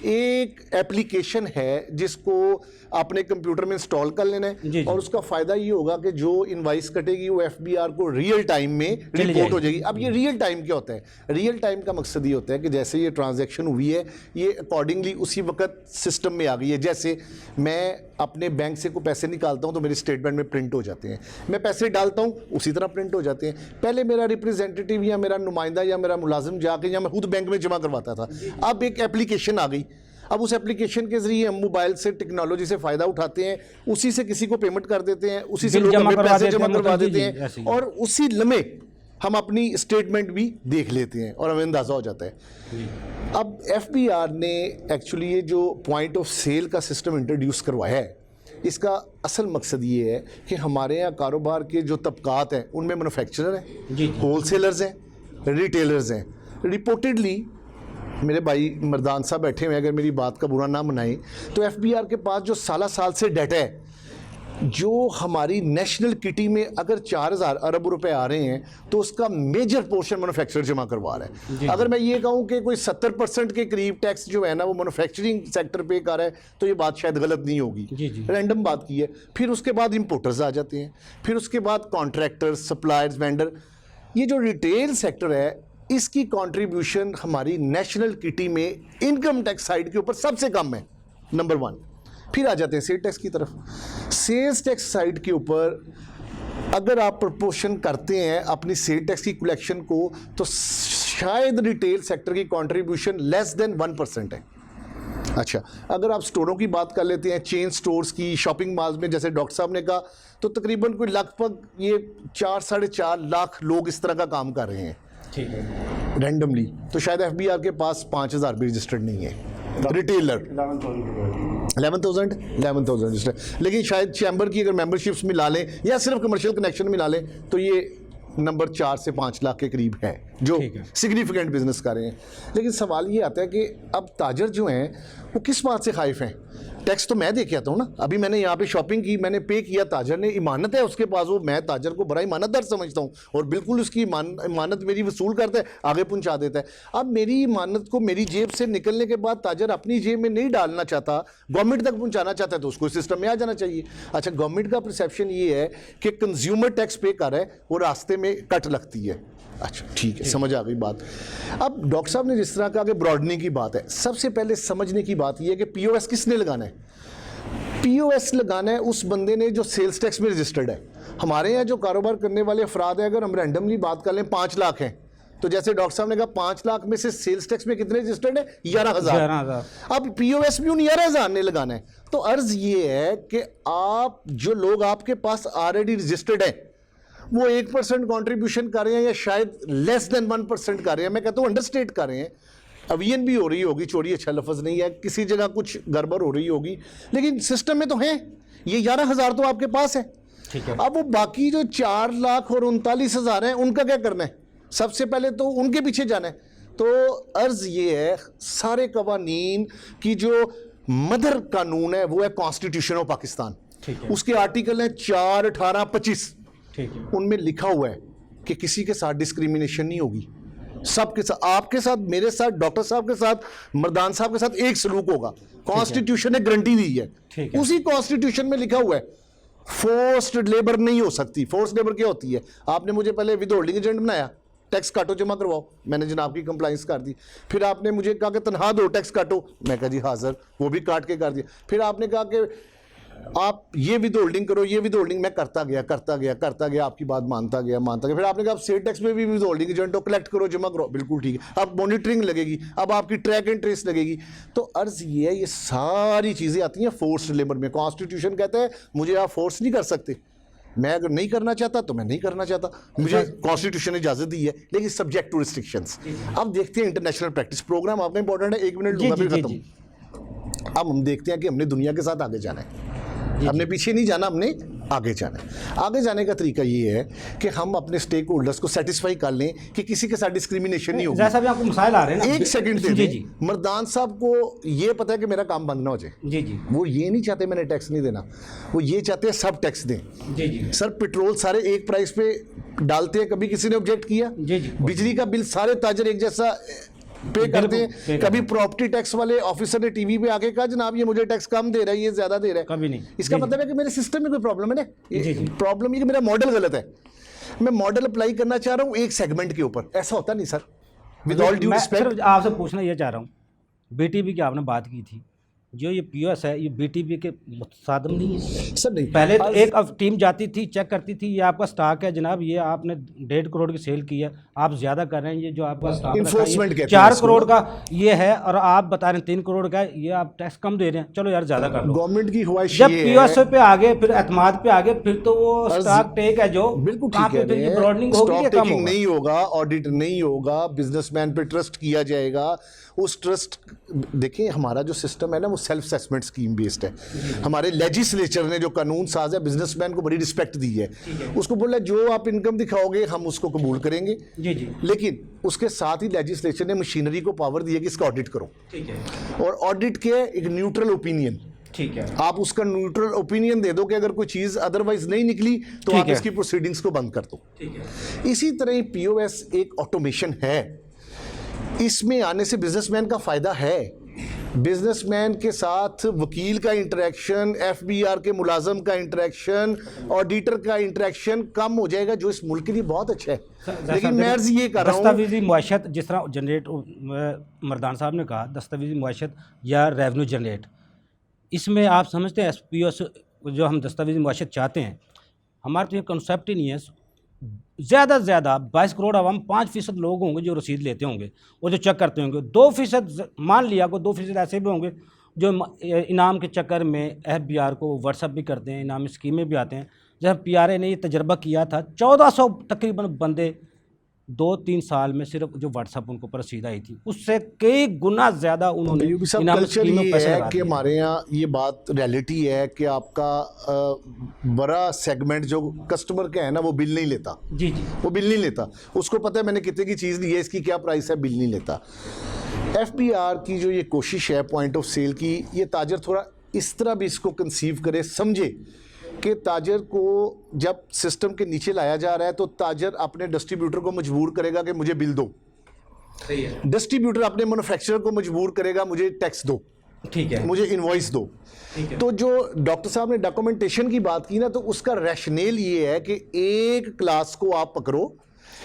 एक एप्लीकेशन है जिसको आपने कंप्यूटर में इंस्टॉल कर लेना है, और उसका फ़ायदा ये होगा कि जो इनवाइस कटेगी वो एफबीआर को रियल टाइम में रिपोर्ट हो जाएगी। अब ये रियल टाइम क्या होता है? रियल टाइम का मकसद ये होता है कि जैसे ये ट्रांजैक्शन हुई है, ये अकॉर्डिंगली उसी वक्त सिस्टम में आ गई है। जैसे मैं अपने बैंक से कोई पैसे निकालता हूँ तो मेरे स्टेटमेंट में प्रिंट हो जाते हैं, मैं पैसे डालता हूँ उसी तरह प्रिंट हो जाते हैं। पहले मेरा रिप्रेजेंटेटिव या मेरा नुमाइंदा या मेरा मुलाजिम जाके या मैं खुद बैंक में जमा करवाता था। अब एक एप्लीकेशन आ गई, अब उस एप्लीकेशन के जरिए हम मोबाइल से टेक्नोलॉजी से फ़ायदा उठाते हैं, उसी से किसी को पेमेंट कर देते हैं, उसी से लोग हमें पैसे जमा करवा देते हैं, और उसी लम्हे हम अपनी स्टेटमेंट भी देख लेते हैं और हमें अंदाज़ा हो जाता है। अब एफबीआर ने एक्चुअली ये जो पॉइंट ऑफ सेल का सिस्टम इंट्रोड्यूस करवाया है, इसका असल मकसद ये है कि हमारे यहाँ कारोबार के जो तबकात हैं उनमें मैन्युफैक्चरर हैं, होलसेलर्स हैं, रिटेलर्स हैं। रिपोर्टेडली मेरे भाई मर्दान साहब बैठे हुए हैं, अगर मेरी बात का बुरा ना मनाएं, तो एफबीआर के पास जो साल से डाटा है, जो हमारी नेशनल किटी में अगर 4000 अरब रुपए आ रहे हैं तो उसका मेजर पोर्शन मैन्युफैक्चरर जमा करवा रहा है। अगर मैं ये कहूँ कि कोई 70% के करीब टैक्स जो है ना वो मैन्युफैक्चरिंग सेक्टर पे कर रहा है, तो ये बात शायद गलत नहीं होगी, रैंडम बात की है। फिर उसके बाद इंपोर्टर्स आ जाते हैं, फिर उसके बाद कॉन्ट्रैक्टर्स, सप्लायर्स, वेंडर। ये जो रिटेल सेक्टर है इसकी कंट्रीब्यूशन हमारी नेशनल किटी में इनकम टैक्स साइड के ऊपर सबसे कम है, नंबर 1। फिर आ जाते हैं सेल टैक्स की तरफ। सेल्स टैक्स साइड के ऊपर अगर आप प्रपोर्शन करते हैं अपनी सेल टैक्स की कलेक्शन को, तो शायद रिटेल सेक्टर की कंट्रीब्यूशन लेस देन 1% है। अच्छा, अगर आप स्टोरों की बात कर लेते हैं, चेन स्टोर्स की, शॉपिंग मॉल्स में, जैसे डॉक्टर साहब ने कहा, तो तकरीबन कोई लगभग ये 4-4.5 लाख लोग इस तरह का काम कर रहे हैं, ठीक है, रैंडमली। तो शायद एफबीआर के पास 5000 भी रजिस्टर्ड नहीं है रिटेलर। 11,000 रजिस्टर्ड, लेकिन शायद चैम्बर की अगर मेंबरशिप्स मिला लें या सिर्फ कमर्शियल कनेक्शन मिला लें तो ये नंबर 4 से 5 लाख के करीब है जो सिग्निफिकेंट बिजनेस कर रहे हैं। लेकिन सवाल ये आता है कि अब ताजर जो हैं वो किस बात से खाइफ हैं? टैक्स तो मैं दे के आता हूँ ना। अभी मैंने यहाँ पे शॉपिंग की, मैंने पे किया, ताजर ने इमानत है उसके पास, वो मैं ताजर को बड़ा ईमानतदार समझता हूँ और बिल्कुल उसकी इमानत मेरी वसूल करता है, आगे पहुँचा देता है। अब मेरी इमानत को मेरी जेब से निकलने के बाद ताजर अपनी जेब में नहीं डालना चाहता, गवर्नमेंट तक पहुँचाना चाहता है, तो उसको सिस्टम में आ जाना चाहिए। अच्छा, गवर्नमेंट का परसेप्शन ये है कि कंज्यूमर टैक्स पे कर रहा है, वो रास्ते में कट लगती है। अच्छा ठीक है, समझ आ गई बात। अब डॉक्टर साहब ने जिस तरह कहा कि ब्रॉडनिंग की बात है, सबसे पहले समझने की बात यह है कि पीओएस किसने लगाना है? पीओएस लगाना है उस बंदे ने जो सेल्स टैक्स में रजिस्टर्ड है। हमारे यहाँ जो कारोबार करने वाले अफराद हैं, अगर हम रैंडमली बात कर लें 5 लाख हैं, तो जैसे डॉक्टर साहब ने कहा 5 लाख में से सेल्स टैक्स में कितने रजिस्टर्ड है? 11,000। अब पीओएस भी उन 11,000 ने लगाना है। तो अर्ज ये है कि आप जो लोग आपके पास ऑलरेडी रजिस्टर्ड हैं वो 1% कॉन्ट्रीब्यूशन कर रहे हैं या शायद लेस देन 1% कर रहे हैं, मैं कहता हूँ अंडरस्टेट कर रहे हैं, अवियन भी हो रही होगी, चोरी अच्छा लफ्ज़ नहीं है, किसी जगह कुछ गड़बड़ हो रही होगी, लेकिन सिस्टम में तो है। ये 11,000 तो आपके पास है। ठीक है। अब वो बाकी जो 4 लाख और 39,000 हैं उनका क्या करना है? सबसे पहले तो उनके पीछे जाना है। तो अर्ज ये है, सारे कवानीन की जो मदर कानून है वो है कॉन्स्टिट्यूशन ऑफ पाकिस्तान। उसके आर्टिकल हैं 4, 18, 25। उनमें लिखा हुआ है कि किसी के साथ डिस्क्रिमिनेशन नहीं होगी, सबके साथ, आपके साथ, मेरे साथ, डॉक्टर साहब के साथ, मर्दान साहब के साथ एक सलूक होगा। कॉन्स्टिट्यूशन ने गारंटी दी है। उसी कॉन्स्टिट्यूशन में लिखा हुआ है फोर्स्ड लेबर नहीं हो सकती। फोर्स्ड लेबर क्या होती है? आपने मुझे पहले विद होल्डिंग एजेंट बनाया, टैक्स काटो जमा करवाओ, मैंने जनाब की कंप्लाइंस कर दी। फिर आपने मुझे कहा कि तनख्वाह दो, टैक्स काटो, मैं कहा जी हाजिर, वो भी काट के कर दिया। फिर आपने कहा कि आप ये विद होल्डिंग करो, ये विद होल्डिंग, मैं करता गया, आपकी बात मानता गया। फिर आपने कहा सेल टैक्स में भी विद होल्डिंग एजेंट हो, कलेक्ट करो, जमा करो, बिल्कुल ठीक है। अब मॉनिटरिंग लगेगी, अब आपकी ट्रैक एंड ट्रेस लगेगी। तो अर्ज ये है, ये सारी चीज़ें आती हैं फोर्स्ड लेबर में। कॉन्स्टिट्यूशन कहता है मुझे आप फोर्स नहीं कर सकते, मैं अगर नहीं करना चाहता तो मैं नहीं करना चाहता, मुझे कॉन्स्टिट्यूशन ने इजाजत दी है, लेकिन सब्जेक्ट टू रिस्ट्रिक्शंस। अब देखते हैं इंटरनेशनल प्रैक्टिस प्रोग्राम आपका इंपॉर्टेंट है, 1 मिनट लूंगा फिर खत्म। अब हम देखते हैं कि हमने दुनिया के साथ आगे जाना है, हमने पीछे नहीं जाना, हमने आगे जाना है। आगे जाने का तरीका ये है कि हम अपने स्टेक होल्डर्स को सेटिस्फाई कर लें कि किसी के साथ डिस्क्रिमिनेशन नहीं होगी। जैसा भी आपको मसाइल आ रहे हैं ना, एक सेकंड दे दें। मर्दान साहब को ये पता है कि मेरा काम बंद ना हो जाए। जी जी। वो ये नहीं चाहते मैंने टैक्स नहीं देना, वो ये चाहते हैं सब टैक्स दें। जी जी। सर पेट्रोल सारे एक प्राइस पे डालते हैं, कभी किसी ने ऑब्जेक्ट किया? जी जी। बिजली का बिल सारे ताजर एक जैसा पे करते हैं? कभी प्रॉपर्टी टैक्स वाले ऑफिसर ने टीवी पे आके कहा जनाब ये मुझे टैक्स कम दे रहा है, ये ज्यादा दे रहा है? कभी नहीं। इसका मतलब है कि मेरे सिस्टम में कोई प्रॉब्लम है ना। प्रॉब्लम ये कि मेरा मॉडल गलत है, मैं मॉडल अप्लाई करना चाह रहा हूँ एक सेगमेंट के ऊपर। ऐसा होता नहीं sir, with all due respect. आपसे पूछना ये चाह रहा हूँ, बीटीबी की आपने बात की थी, जो ये पीओएस है ये बीटीबी के मुताबिक नहीं है सर? नहीं, पहले तो एक टीम जाती थी, चेक करती थी, ये आपका स्टॉक है जनाब, ये आपने 1.5 करोड़ की सेल की है, आप ज्यादा कर रहे हैं, ये जो आपका स्टॉक इन्फोर्समेंट 4 करोड़ का ये है और आप बता रहे हैं 3 करोड़ का है, ये आप टैक्स कम दे रहे हैं, चलो यार ज्यादा कर लो। गवर्नमेंट की ख्वाहिश जब पीओएस पे आगे, फिर एतमाद पे आगे, फिर तो वो स्टॉक टेक है जो बिल्कुल कहाँ ठीक पे है, ब्रॉडनिंग होगी या कम होगा? नहीं होगा, ऑडिट नहीं होगा, बिजनेसमैन पे ट्रस्ट किया जाएगा। उस ट्रस्ट, देखिए हमारा जो सिस्टम है ना वो सेल्फ असेसमेंट स्कीम बेस्ड है। हमारे लेजिस्लेचर ने जो कानून साज है बिजनेसमैन को बड़ी रिस्पेक्ट दी है, उसको बोला जो आप इनकम दिखाओगे हम उसको कबूल करेंगे। जी जी। लेकिन उसके साथ ही लेजिस्लेचर ने मशीनरी को पावर दी है कि इसका ऑडिट करो। ठीक है। और ऑडिट के एक न्यूट्रल ओपिनियन, ठीक है, आप उसका न्यूट्रल ओपिनियन दे दो कि अगर कोई चीज अदरवाइज नहीं निकली तो आप इसकी प्रोसीडिंग्स को बंद कर दो। ठीक है। इसी तरह पीओएस एक ऑटोमेशन है, इसमें आने से बिजनेसमैन का फायदा है। बिजनेसमैन के साथ वकील का इंटरेक्शन, एफबीआर के मुलाजम का इंटरेक्शन, ऑडिटर का इंटरेक्शन कम हो जाएगा, जो इस मुल्क के लिए बहुत अच्छा है। लेकिन मैं अर्ज ये कर रहा हूँ, दस्तावेजी मुआशत जिस तरह जनरेट मर्दान साहब ने कहा, दस्तावेजी मुआशत या रेवेन्यू जनरेट, इसमें आप समझते हैं एसपीओ जो हम दस्तावेजी मुआशत चाहते हैं, हमारा तो ये कंसेप्ट ही नहीं है। ज़्यादा से ज़्यादा 22 करोड़ आवाम 5% लोग होंगे जो रसीद लेते होंगे और जो चेक करते होंगे। 2% मान लिया को 2% ऐसे भी होंगे जो इनाम के चक्कर में एफबीआर को व्हाट्सअप भी करते हैं, इनामी स्कीमें भी आते हैं। जब पीआरए ने ये तजर्बा किया था, 1400 तकरीबन बंदे 2-3 साल में सिर्फ जो व्हाट्सएप उनको पर रसीद आई थी उससे कई गुना ज़्यादा उन्होंने यूबी साहब इनामी कल्चर स्कीम में ये पैसे है लगा कि दिए। हमारे यहाँ ये बात रियलिटी है कि आपका बड़ा सेगमेंट जो कस्टमर का है ना वो बिल नहीं लेता, जी जी वो बिल नहीं लेता, उसको पता है मैंने कितने की चीज़ ली है, इसकी क्या प्राइस है, बिल नहीं लेता। एफबीआर की जो ये कोशिश है पॉइंट ऑफ सेल की, ये ताजर थोड़ा इस तरह भी इसको कंसीव करे, समझे कि ताजर को जब सिस्टम के नीचे लाया जा रहा है तो ताजर अपने डिस्ट्रीब्यूटर को मजबूर करेगा कि मुझे बिल दो, सही है, डिस्ट्रीब्यूटर अपने मैन्युफैक्चरर को मजबूर करेगा मुझे टैक्स दो, ठीक है, मुझे इनवॉइस दो। तो जो डॉक्टर साहब ने डॉक्यूमेंटेशन की बात की ना, तो उसका रैशनेल ये है कि एक क्लास को आप पकड़ो,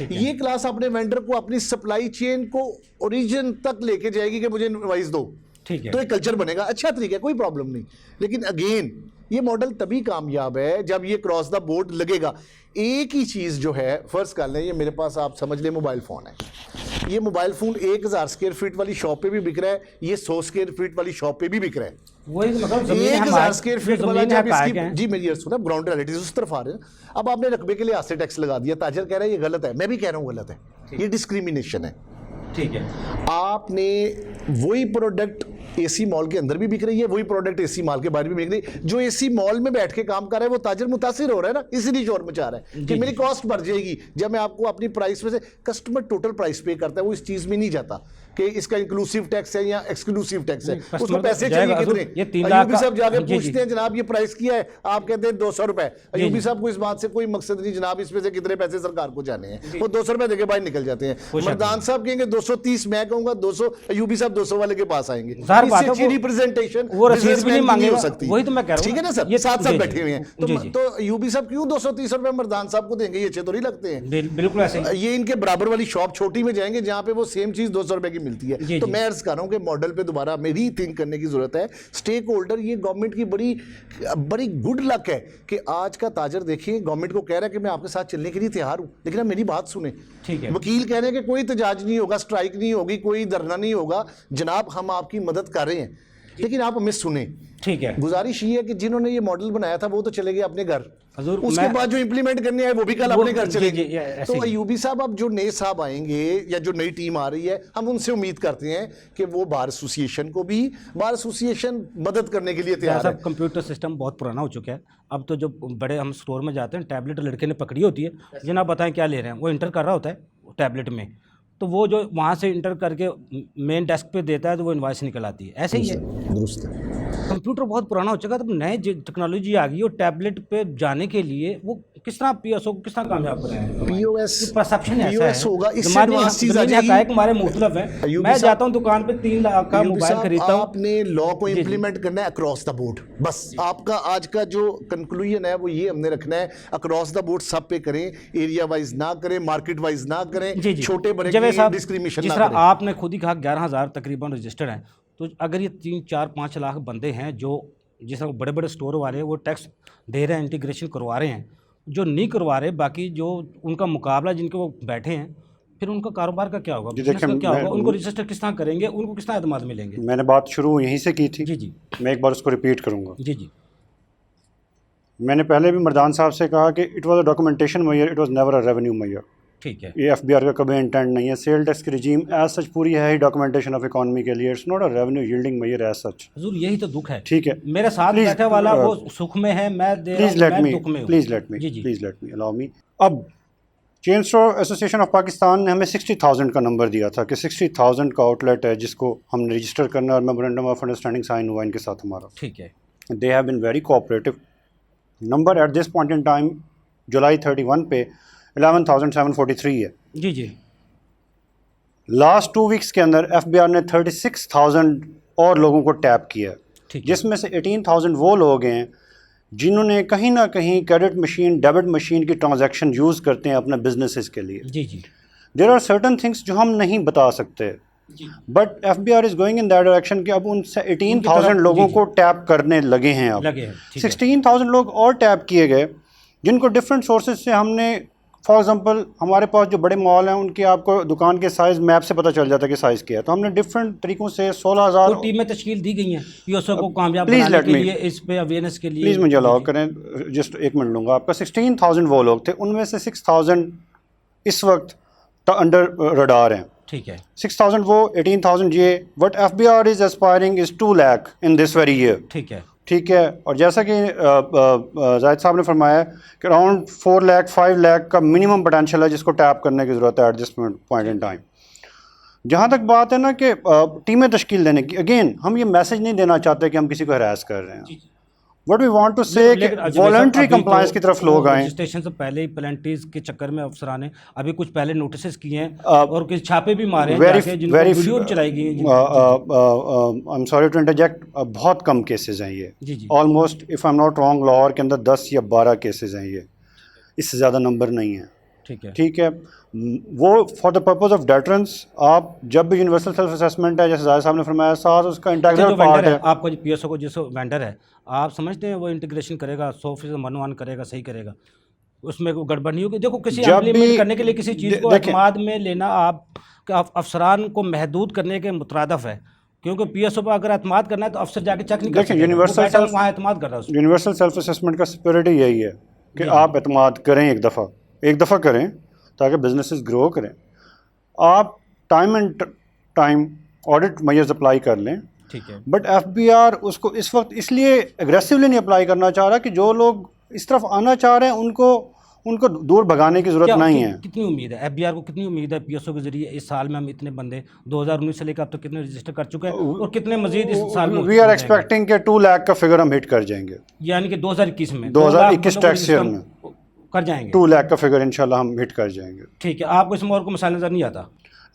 ये क्लास अपने वेंडर को अपनी सप्लाई चेन को ओरिजिन तक लेके जाएगी कि मुझे इनवॉइस दो, ठीक है, तो एक कल्चर बनेगा, अच्छा तरीका है, कोई प्रॉब्लम नहीं। लेकिन अगेन ये मॉडल तभी कामयाब है जब ये क्रॉस द बोर्ड लगेगा। एक ही चीज़ जो है, फर्ज कर लें ये मेरे पास आप समझ लें मोबाइल फ़ोन है, ये मोबाइल फ़ोन 1000 स्क्वायर फीट वाली शॉप पे भी बिक रहा है, ये 100 स्क्वायर फीट वाली शॉप पे भी बिक रहा है। वही तो मतलब जमीन 1000 स्क्वायर फीट वाला जमीन है जब इसकी, जी मेरी अर्ज सुना, ग्राउंड रियलिटीज उस तरफ आ रहे हैं। अब आपने रकबे के लिए आसे टैक्स लगा दिया, ताजर कह रहा है ये गलत है, मैं भी कह रहा हूँ गलत है, ये डिस्क्रिमिनेशन है। ठीक है, आपने वही प्रोडक्ट एसी मॉल के अंदर भी बिक रही है, वही प्रोडक्ट एसी मॉल के बाहर भी बिक रही है, जो एसी मॉल में बैठ के काम कर रहा है वो ताजर मुतासिर हो रहा है ना, इसीलिए शोर मचा रहा है कि मेरी कॉस्ट बढ़ जाएगी। जब मैं आपको अपनी प्राइस में से, कस्टमर टोटल प्राइस पे करता है, वो इस चीज में नहीं जाता कि इसका इंक्लूसिव टैक्स है या एक्सक्लूसिव टैक्स है, उसको पैसे चाहिए कितने। अयूबी साहब जाके पूछते हैं जनाब ये प्राइस किया है, आप कहते हैं 200 रुपए। अयूबी साहब को इस बात से कोई मकसद नहीं जनाब इसमें से कितने पैसे सरकार को जाने हैं, वो 200 रुपए देके बाहर निकल जाते हैं। मर्दान साहब कहेंगे 230, मैं कहूंगा 200, अयूबी साहब 200 वाले के पास आएंगे। इससे अच्छी रिप्रेजेंटेशन वो रसीद भी नहीं मांगे हो सकती, वही तो मैं कह रहा हूं, ठीक है ना सर, ये साथ साथ बैठे हुए हैं, तो अयूबी साहब क्यों 230 रुपए मर्दान साहब को देंगे, ये अच्छे तो नहीं लगते हैं। बिल्कुल ऐसे ये इनके बराबर वाली शॉप छोटी में जाएंगे जहां पे वो सेम चीज 200 रुपए की मिलती है। तो मैं अर्ज कर रहा हूं कि मॉडल पे दोबारा मेरी थिंक करने की जरूरत है। स्टेक होल्डर, ये गवर्नमेंट की बड़ी गुड लक है कि आज का ताजर देखिए गवर्नमेंट को कह रहा है कि मैं आपके साथ चलने के लिए तैयार हूं, लेकिन आप मेरी बात सुने। ठीक है, वकील कह रहे हैं कि कोई तजाज नहीं होगा, स्ट्राइक नहीं होगी, कोई धरना नहीं होगा, जनाब हम आपकी मदद कर रहे हैं, लेकिन आप हमें सुने। ठीक है, गुजारिश ये है कि जिन्होंने ये मॉडल बनाया था वो तो चले गए अपने घर, हजूर, उसके बाद जो इंप्लीमेंट करने आए वो भी कल अपने घर चलेंगे। ऐसे तो ही। अयूबी साहब अब जो नए साहब आएंगे या जो नई टीम आ रही है, हम उनसे उम्मीद करते हैं कि वो बार एसोसिएशन को भी, बार एसोसिएशन मदद करने के लिए तैयार है। कंप्यूटर सिस्टम बहुत पुराना हो चुका है, अब तो जो बड़े हम स्टोर में जाते हैं, टैबलेट लड़के ने पकड़ी होती है, जनाब बताएं क्या ले रहे हैं, वो इंटर कर रहा होता है टैबलेट में, तो वो जो वहाँ से इंटर करके मेन डेस्क पे देता है तो वो इनवॉइस निकल आती है। ऐसे ही है, दुरुस्त है। कंप्यूटर बहुत पुराना हो चुका है, तो नए टेक्नोलॉजी आ गई और टैबलेट पे जाने के लिए वो किस तरह पीएसओ को किस तरह कामयाब कराएं। पीओएस परसेप्शन पीओएस होगा, इससे एडवांस चीज आ जाएगी। हमारे मुख्तलिफ है, मैं जाता हूँ दुकान पे 3 लाख का मोबाइल खरीदता हूँ। आपने लॉ को इम्प्लीमेंट करना है अक्रॉस द बोर्ड, बस आपका आज का जो कंक्लूजन है वो ये हमने रखना है, अक्रॉस द बोर्ड सब पे करें, एरिया वाइज ना करें, मार्केट वाइज ना करें, छोटे बड़े की डिस्क्रिमिनेशन जिस तरह आपने खुद ही कहा 11,000 तकरीबन रजिस्टर्ड हैं, तो अगर ये 3-4-5 लाख बंदे हैं जो जिस तरह बड़े बड़े स्टोर वाले वो टैक्स दे रहे हैं, इंटीग्रेशन करवा रहे हैं, जो नहीं करवा रहे, बाकी जो उनका मुकाबला जिनके वो बैठे हैं, फिर उनका कारोबार का क्या होगा, बिजनेस का क्या होगा, उनको रजिस्टर किस तरह करेंगे, उनको किस तरह एतमाद मिलेंगे। मैंने बात शुरू यहीं से की थी, जी जी, मैं एक बार उसको रिपीट करूँगा। जी जी, मैंने पहले भी मर्दान साहब से कहा कि it was a documentation measure, it was never a revenue measure. ठीक है, ये एफबीआर का कभी इंटेंट नहीं है। सेल टैक्स की रिजीम एज सच पूरी है ही डॉक्यूमेंटेशन ऑफ इकोनॉमी के लिए, it's not a revenue yielding measure as such. हुजूर यही तो दुख है, ठीक है, मेरे साथ बैठे वाला वो सुख में है, मैं दे रहा हूं, मैं दुख में हूं। Please let me allow me. अब chain store association of Pakistan ने हमें 60,000 का नंबर दिया था कि 60,000 का आउटलेट है जिसको हमने रजिस्टर करना, और मेमोरेंडम ऑफ अंडरस्टैंडिंग साइन हुआ इनके साथ हमारा। ठीक है, they have been very cooperative. Number at this point in time July 31 पे 11,743 है। जी जी, लास्ट 2 वीक्स के अंदर एफबीआर ने 36,000 और लोगों को टैप किया, जिसमें से 18,000 वो लोग हैं जिन्होंने कहीं ना कहीं क्रेडिट मशीन, डेबिट मशीन की ट्रांजैक्शन यूज़ करते हैं अपने बिजनेसेस के लिए। जी जी, देयर आर सर्टन थिंग्स जो हम नहीं बता सकते, but FBR is going in that direction कि अब उनसे 18,000 लोगों को टैप करने लगे हैं। अब 16,000 लोग और टैप किए गए जिनको डिफरेंट सोर्सेज से हमने, फॉर एग्जांपल हमारे पास जो बड़े मॉल हैं उनके आपको दुकान के साइज़ मैप से पता चल जाता है कि साइज़ क्या है, तो हमने डिफरेंट तरीक़ों से 16,000 टीमें तश्कील दी गई हैं पीओएसओ को कामयाब बनाने के लिए, इस पे अवेयरनेस के लिए। प्लीज़ मुझे अलाउ करें, जस्ट 1 मिनट लूँगा आपका। 16,000 वो लोग थे, उनमें से 6,000 इस वक्त अंडर रडार हैं। ठीक है। 6,000 वो, 18,000 ये। What FBR is aspiring is 2 lakh in this very year. ठीक है। ठीक है। और जैसा कि जाहिद साहब ने फरमाया कि अराउंड 4 लाख 5 लाख का मिनिमम पोटेंशियल है जिसको टैप करने की ज़रूरत है eight this point in time. जहाँ तक बात है ना कि टीमें तश्कील देने की, अगेन हम ये मैसेज नहीं देना चाहते कि हम किसी को हरास कर रहे हैं। व्हाट वी वांट टू से कि वॉलंटरी कंप्लायंस की तरफ लोग आएँ। रजिस्ट्रेशन से पहले ही पेनल्टीज के चक्कर में अफसरान ने अभी कुछ पहले नोटिस किए हैं और कुछ छापे भी मारे हैं जाके, जिनको वीडियो चलाई गई है। I am sorry to interject, बहुत कम केसेस हैं ये। जी जी। Almost if I am not wrong Lahore के अंदर 10 या 12 केसेस हैं ये, इससे ज़्यादा नंबर नहीं है। ठीक है। ठीक है। वो for the purpose of deterrence, आप जब भी यूनिवर्सल सेल्फ असेसमेंट है, जैसे जाहिद साहब ने फरमाया, साथ उसका इंटीग्रल पार्ट है। आपका जो PSO को जिस वेंडर है, आप समझते हैं वो इंटीग्रेशन करेगा, 100% मनवान करेगा, सही करेगा, उसमें कोई गड़बड़ नहीं होगी। देखो किसी इम्प्लीमेंट करने के लिए किसी चीज़ को एतमाद में लेना आप अफसरान को महदूद करने के मुतरादफ है, क्योंकि PSO पर अगर एतमाद करना है तो अफसर जाके चेक नहीं कर सकते। यूनिवर्सल एतमाद कर रहा है। यूनिवर्सल सेल्फ असेसमेंट का स्पिरिट ही यही है कि आप एतमाद करें, एक दफ़ा करें ताकि बिजनेसेस ग्रो करें। आप time and time audit measures apply कर लें। ठीक है। बट FBR उसको इस वक्त इसलिए एग्रेसिवली नहीं अप्लाई करना चाह रहा कि जो लोग इस तरफ आना चाह रहे हैं उनको दूर भगाने की ज़रूरत नहीं है। कितनी उम्मीद है FBR को, कितनी उम्मीद है PSO के जरिए इस साल में हम इतने बंदे 2019 से लेकर अब तक कितने रजिस्टर कर चुके हैं और कितने मजीद इस साल में? वी आर एक्सपेक्टिंग के 2 लाख का फिगर हम हिट कर जाएंगे, यानी कि 2021 में 2021 टैक्स ईयर में कर जाएंगे। 2 लाख का फिगर इंशाल्लाह हम हिट कर जाएंगे। ठीक है। आपको इसमें और कोई मसाइल नज़र नहीं आता?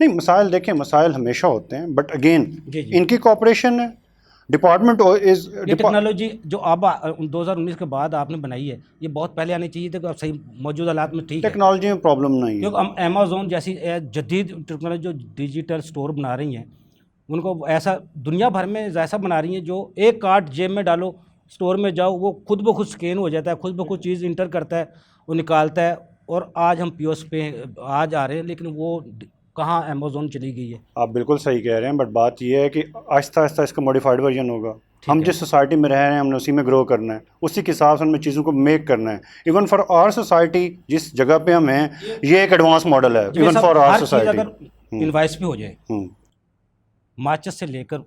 नहीं, मसाइल देखें, मसाइल हमेशा होते हैं, बट अगेन जी। इनकी कॉपरेशन है, डिपार्टमेंट इज टेक्नोलॉजी जो अब 2019 के बाद आपने बनाई है, ये बहुत पहले आनी चाहिए थी कि अब सही मौजूदा हालात में ठीक है। टेक्नोलॉजी में प्रॉब्लम नहीं है, क्योंकि हम अमेज़ॉन जैसी जदीद टेक्नोलॉजी जो डिजिटल स्टोर बना रही हैं, उनको ऐसा दुनिया भर में ऐसा बना रही हैं जो एक कार्ड जेब में डालो, स्टोर में जाओ, वो खुद ब खुद स्कैन हो जाता है, खुद ब खुद चीज़ इंटर करता है, वो निकालता है। और आज हम POS पे आज आ रहे हैं, लेकिन वो कहाँ अमेज़ॉन चली गई है। आप बिल्कुल सही कह रहे हैं, बट बात यह है कि आहिस्ता आहिस्ता इसका मॉडिफाइड वर्जन होगा। हम जिस सोसाइटी में रह रहे हैं हमने उसी में ग्रो करना है, उसी के हिसाब से हमें चीज़ों को मेक करना है। इवन फॉर आवर सोसाइटी, जिस जगह पे हम हैं, ये एक एडवांस मॉडल है। इवन फॉर आवर सोसाइटी अगर इनवाइस पे हो जाए, माचिस से लेकर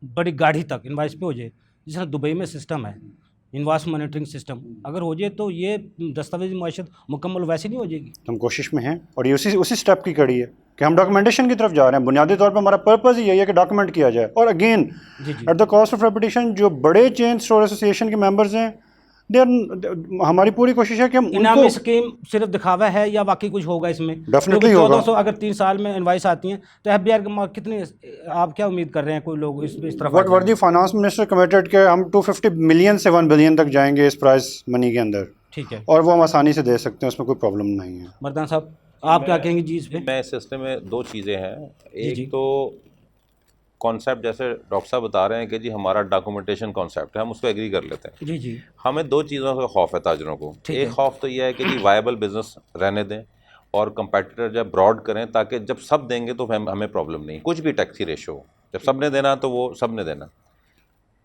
बड़ी गाड़ी तक इनवाइस पे हो जाए, जिस दुबई में सिस्टम है इनवाइस मॉनिटरिंग सिस्टम, अगर हो जाए तो ये दस्तावेजी माशत मुकम्मल वैसे नहीं हो जाएगी। हम कोशिश में हैं और ये उसी स्टेप की कड़ी है कि हम डॉक्यूमेंटेशन की तरफ जा रहे हैं। बुनियादी तौर पर हमारा पर्पस ही यही है कि डॉक्यूमेंट किया जाए। और again at the cost of reputation, जो बड़े चेन स्टोर एसोसिएशन के मेंबर्स हैं, हमारी पूरी कोशिश है कि हम इनामी स्कीम सिर्फ दिखावा है या वाकई कुछ होगा इसमें? डेफिनेटली होगा। 1400 अगर 3 साल में इनवाइस आती हैं तो FBR के कितने, आप क्या उम्मीद कर रहे हैं कोई लोग इस तरफ? What were the finance minister committed के हम 250 मिलियन से 1 बिलियन तक जाएंगे इस प्राइस मनी के अंदर। ठीक है। और वो हम आसानी से दे सकते हैं, उसमें कोई प्रॉब्लम नहीं है। मर्दान साहब आप क्या कहेंगे जी इस पे? मैं इस सिस्टम में 2 चीज़ें हैं। एक तो कॉन्सेप्ट, जैसे डॉक्टर साहब बता रहे हैं कि जी हमारा डॉक्यूमेंटेशन कॉन्सेप्ट है, हम उसको एग्री कर लेते हैं। जी। हमें 2 चीज़ों का खौफ है ताजरों को। एक खौफ तो यह है कि जी वायबल बिजनेस रहने दें और कंपेटिटर जब ब्रॉड करें, ताकि जब सब देंगे तो हमें प्रॉब्लम नहीं, कुछ भी टैक्स की रेशो हो, जब सब ने देना तो वो सब ने देना।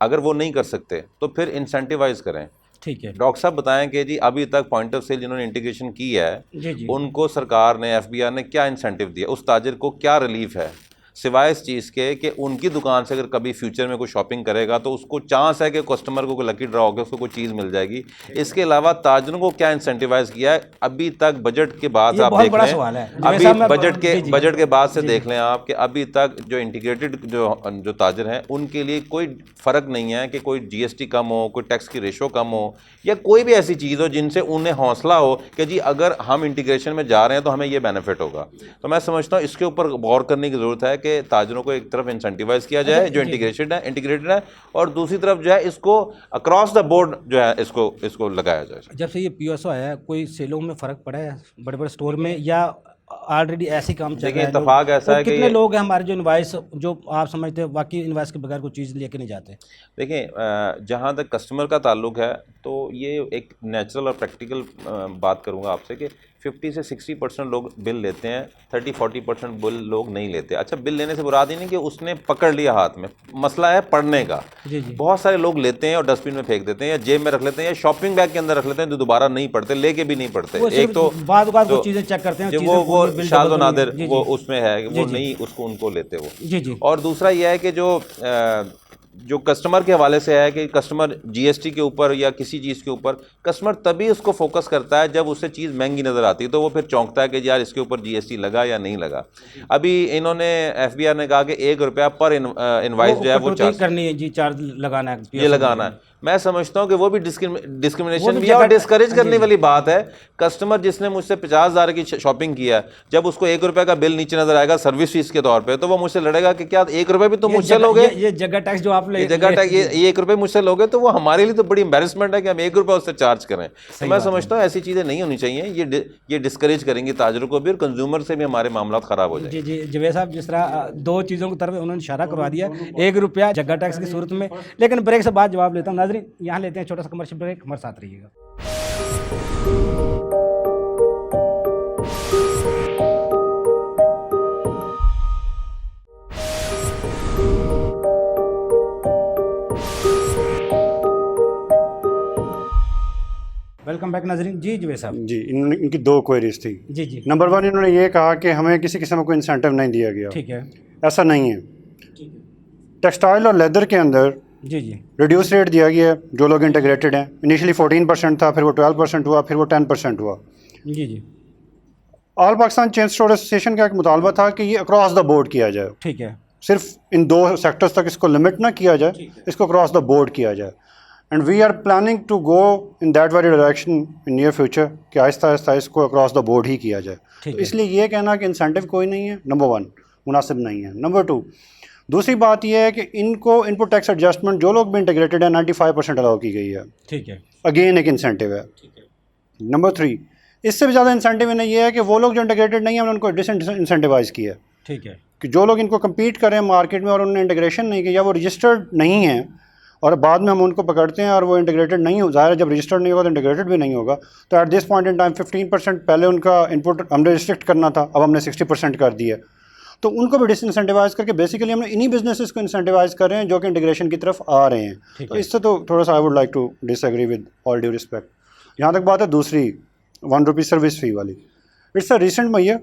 अगर वो नहीं कर सकते तो फिर इंसेंटिवाइज करें। ठीक है। डॉक्टर साहब बताएं कि जी अभी तक पॉइंट ऑफ सेल जिन्होंने इंटीग्रेशन की है, उनको सरकार ने, FBR ने क्या इंसेंटिव दिया, उस ताजिर को क्या रिलीफ है, सिवाय इस चीज़ के कि उनकी दुकान से अगर कभी फ्यूचर में कोई शॉपिंग करेगा तो उसको चांस है कि कस्टमर को कोई लकी ड्रॉ होकर उसको कोई चीज़ मिल जाएगी। इसके अलावा ताजरों को क्या इंसेंटिवाइज किया है अभी तक? बजट के बाद से आप देख लें, अभी बजट के बाद से देख लें आप कि अभी तक जो इंटीग्रेटेड जो ताजर हैं उनके लिए कोई फ़र्क नहीं है कि कोई GST कम हो, कोई टैक्स की रेशो कम हो, या कोई भी ऐसी चीज़ हो जिनसे उन्हें हौसला हो कि जी अगर हम इंटीग्रेशन में जा रहे हैं तो हमें ये बेनिफिट होगा। तो मैं समझता हूँ इसके ऊपर गौर करने की ज़रूरत है कि ताजरों को एक तरफ इंसेंटिवाइज किया जाए जो इंटीग्रेटेड है, और दूसरी तरफ जो है इसको अक्रॉस द बोर्ड जो है इसको लगाया जाए। जब से ये PSO आया है, कोई सेलों में फ़र्क पड़ा है बड़े बड़े स्टोर में, या ऑलरेडी ऐसे काम चल रहा है? इत्तेफाक ऐसा है कि कितने लोग हैं हमारे जो इनवाइस, जो आप समझते हैं वाकई इनवाइस के बगैर कोई चीज़ लेके नहीं जाते? देखें, जहाँ तक कस्टमर का ताल्लुक है तो ये एक नेचुरल और प्रैक्टिकल बात करूँगा आपसे कि 50 से 60% लोग बिल लेते हैं, 30-40% बिल लोग नहीं लेते। अच्छा, बिल लेने से मुराद ही नहीं कि उसने पकड़ लिया हाथ में, मसला है पढ़ने का। जी जी बहुत सारे लोग लेते हैं और डस्टबिन में फेंक देते हैं या जेब में रख लेते हैं या शॉपिंग बैग के अंदर रख लेते हैं, जो दोबारा नहीं पढ़ते, लेके भी नहीं पढ़ते। वो एक तो बाद जो चीज़ें चेक करते हैं, जो चीज़ें वो बिल शाज़ डबल नादिर जी, वो जी। उसमें है, जी, वो जी। नहीं उसको उनको लेते वो। जी जी और दूसरा यह है कि जो कस्टमर के हवाले से है कि कस्टमर जीएसटी के ऊपर या किसी चीज़ के ऊपर कस्टमर तभी उसको फोकस करता है जब उससे चीज़ महंगी नज़र आती है, तो वो फिर चौंकता है कि यार इसके ऊपर जीएसटी लगा या नहीं लगा। अभी इन्होंने एफबीआर ने कहा कि ₹1 पर इनवाइस जो है वो कटौती करनी है जी, चार्ज लगाना है ये लगाना है। मैं समझता हूँ कि वो भी डिस्क्रिमिनेशन भी भी है और जगह- डिस्करेज जी, करने जी। वाली बात है। कस्टमर जिसने मुझसे 50,000 की शॉपिंग किया, जब उसको ₹1 का बिल नीचे नजर आएगा सर्विस फीस के तौर पे, तो वो मुझसे लड़ेगा कि क्या ₹1 भी तुम मुझसे लोगे, ये जगह टैक्स जो आप ये जगह टैक्स, ये ₹1 मुझसे लोगे, तो वो हमारे लिए तो बड़ी एम्बेरसमेंट है कि हम ₹1 उससे चार्ज करें। तो मैं समझता हूँ ऐसी चीज़ें नहीं होनी चाहिए, ये डिस्करेज करेंगे ताजरों को भी और कंज्यूमर से भी हमारे मामला ख़राब हो जाए। जी जी जवेद साहब, जिस तरह दो चीज़ों की तरफ उन्होंने इशारा करवा दिया, ₹1 जगह टैक्स की सूरत में, लेकिन ब्रेक से बाद जवाब लेता हूँ। नाज़रीन, यहाँ लेते हैं छोटा सा कमर्शियल ब्रेक, हमारे साथ रहिएगा। वेलकम बैक नाज़रीन। जी जवेद साहब। जी, इनकी दो क्वेरीज थी। जी जी नंबर 1, इन्होंने ये कहा कि हमें किसी किस्म का कोई इंसेंटिव नहीं दिया गया। ठीक है। ऐसा नहीं है। टेक्सटाइल और लेदर के अंदर जी जी रिड्यूस रेट दिया गया है जो लोग इंटीग्रेटेड हैं। इनिशियली 14% था, फिर वो 12% हुआ, फिर वो 10% हुआ। जी जी all Pakistan chain store association का एक मुतालबा था कि ये अक्रॉस द बोर्ड किया जाए, ठीक है। सिर्फ इन 2 सेक्टर्स तक इसको लिमिट ना किया जाए, इसको अक्रॉस द बोर्ड किया जाए। And we are planning to go in that very direction in near future कि आहिस्ता आहिस्ता इसको अक्रॉस द बोर्ड ही किया जाए। ठीक तो है। इसलिए ये कहना कि इंसेंटिव कोई नहीं है, नंबर 1 मुनासिब नहीं है। नंबर 2, दूसरी बात यह है कि इनको इनपुट टैक्स एडजस्टमेंट जो लोग भी इंटीग्रेटेड है 95% अलाउ की गई है। ठीक है। अगेन एक इंसेंटिव है। नंबर 3, इससे भी ज़्यादा इंसेंटिव इन्हें ये है कि वो लोग जो इंटीग्रेटेड नहीं है उन्होंने उनको डिसइंसेंटिवाइज़ किया है ठीक है। कि जो लोग इनको कम्पीट करें मार्केट में और उन्होंने इंटीग्रेशन नहीं किया, वो रजिस्टर्ड नहीं है और बाद में हम उनको पकड़ते हैं और वो इंटीग्रेटेड नहीं हो, ज़ाहिर है जब रजिस्टर्ड नहीं होगा तो इंटीग्रेटेड भी नहीं होगा। तो eight this point in time 15% पहले उनका इनपुट हमने रिस्ट्रिक्ट करना था, अब हमने 60% कर दिया। तो उनको भी डिसइंसेंटिवाइज़ करके बेसिकली हमने इन्हीं बिजनेसेस को इंसेंटिवाइज़ कर रहे हैं जो कि इंटीग्रेशन की तरफ आ रहे हैं। तो इससे तो थोड़ा सा I would like to disagree with all due respect. यहाँ तक बात है दूसरी ₹1 सर्विस फ़ी वाली। इट्स अ रीसेंट मैया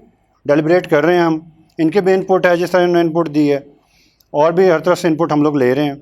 डेलिब्रेट कर रहे हैं हम, इनके भी इनपुट है जिस तरह इन्होंने इनपुट दी है और भी हर तरफ से इनपुट हम लोग ले रहे हैं।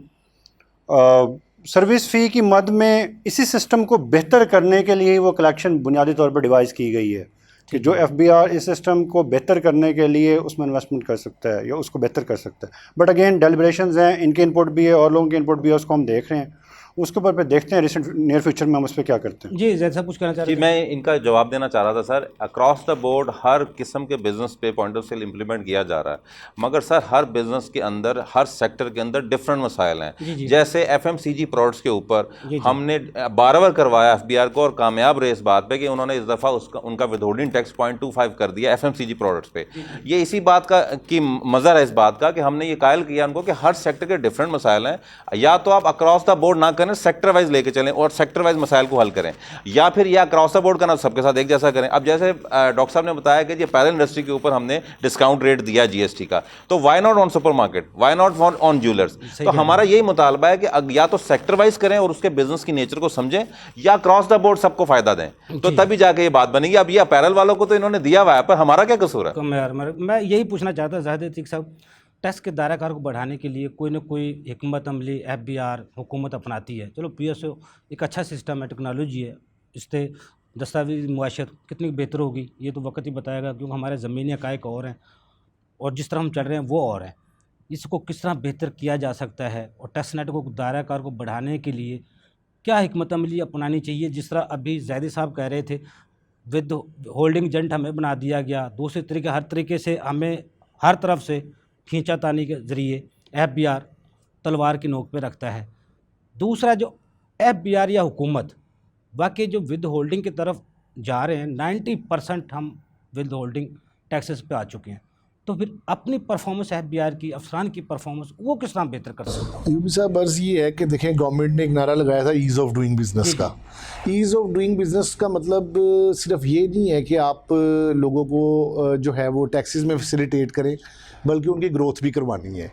सर्विस फ़ी की मद में इसी सिस्टम को बेहतर करने के लिए वो कलेक्शन बुनियादी तौर पर डिवाइस की गई है कि जो एफबीआर इस सिस्टम को बेहतर करने के लिए उसमें इन्वेस्टमेंट कर सकता है या उसको बेहतर कर सकता है। बट अगेन डेलिब्रेशंस हैं, इनके इनपुट भी है और लोगों के इनपुट भी है, उसको हम देख रहे हैं, उसके ऊपर पे देखते हैं रिसेंट नियर फ्यूचर में हम उस पर क्या करते हैं। जी जैसा कुछ कहना चाह रहे जी, मैं इनका जवाब देना चाह रहा था सर। अक्रॉस द बोर्ड हर किस्म के बिजनेस पे पॉइंट ऑफ सेल इंप्लीमेंट किया जा रहा है, मगर सर हर बिजनेस के अंदर हर सेक्टर के अंदर डिफरेंट मसाइल हैं। जैसे एफएमसीजी प्रोडक्ट्स के ऊपर हमने 12 बार करवाया एफबीआर को और कामयाब रहे इस बात पे कि उन्होंने इस दफ़ा उनका विदहोल्डिंग टैक्स 0.25 कर दिया एफएमसीजी प्रोडक्ट्स पे। ये इसी बात का कि मज़र है इस बात का कि हमने ये कायल किया उनको कि हर सेक्टर के डिफरेंट मसाइल हैं, या तो आप अक्रॉस द बोर्ड ना करें, सेक्टर वाइज के चलें और सेक्टर वाइज मसाइल को हल करें, या फिर या क्रॉस द बोर्ड करना सबके साथ एक जैसा करें। अब जैसे डॉक्टर साहब ने बताया कि ये पैरेलल इंडस्ट्री के ऊपर हमने डिस्काउंट रेट दिया जीएसटी का, तो why not on supermarket, why not on jewellers. तो हमारा यही मुतालबा है कि या तो सेक्टर वाइज करें और उसके बिजनेस की नेचर को समझें, या क्रॉस द बोर्ड सबको फायदा दें, तो तभी जाके ये बात बनेगी। अब ये अपैरल वालों को तो इन्होंने दिया हुआ है, पर हमारा क्या कसूर है? मैं यही पूछना चाहता जाहिद अतीक साहब, टैक्स के दायराकार को बढ़ाने के लिए कोई ना कोई हिकमत अमली एफबीआर हुकूमत अपनाती है। चलो पीएसओ एक अच्छा सिस्टम है, टेक्नोलॉजी है, इससे दस्तावेज़ मुआशत कितनी बेहतर होगी ये तो वक्त ही बताएगा, क्योंकि हमारे ज़मीनी हक़ाइक़ और हैं और जिस तरह हम चल रहे हैं वो और है। इसको किस तरह बेहतर किया जा सकता है और टैक्स नेटवर्क को दायराकार को बढ़ाने के लिए क्या हिकमत अमली अपनानी चाहिए? जिस तरह अभी जैदी साहब कह रहे थे विद होल्डिंग एजेंट हमें बना दिया गया, दूसरे तरीके हर तरीके से हमें हर तरफ से खींचातानी के ज़रिए एफबीआर तलवार की नोक पे रखता है। दूसरा जो एफबीआर या हुकूमत बाकी जो विद होल्डिंग की तरफ जा रहे हैं, 90% हम विद होल्डिंग टैक्सेस पे आ चुके हैं। तो फिर अपनी परफॉर्मेंस FBR की, अफसरान की परफॉर्मेंस वो किस तरह बेहतर कर सकते हैं? यूपी साहब, अर्ज ये है कि देखें, गवर्नमेंट ने एक नारा लगाया था ईज़ ऑफ डूइंग बिजनेस का। ईज़ ऑफ डूइंग बिजनेस का मतलब सिर्फ ये नहीं है कि आप लोगों को जो है वो टैक्सेस में फैसिलिटेट करें, बल्कि उनकी ग्रोथ भी करवानी है।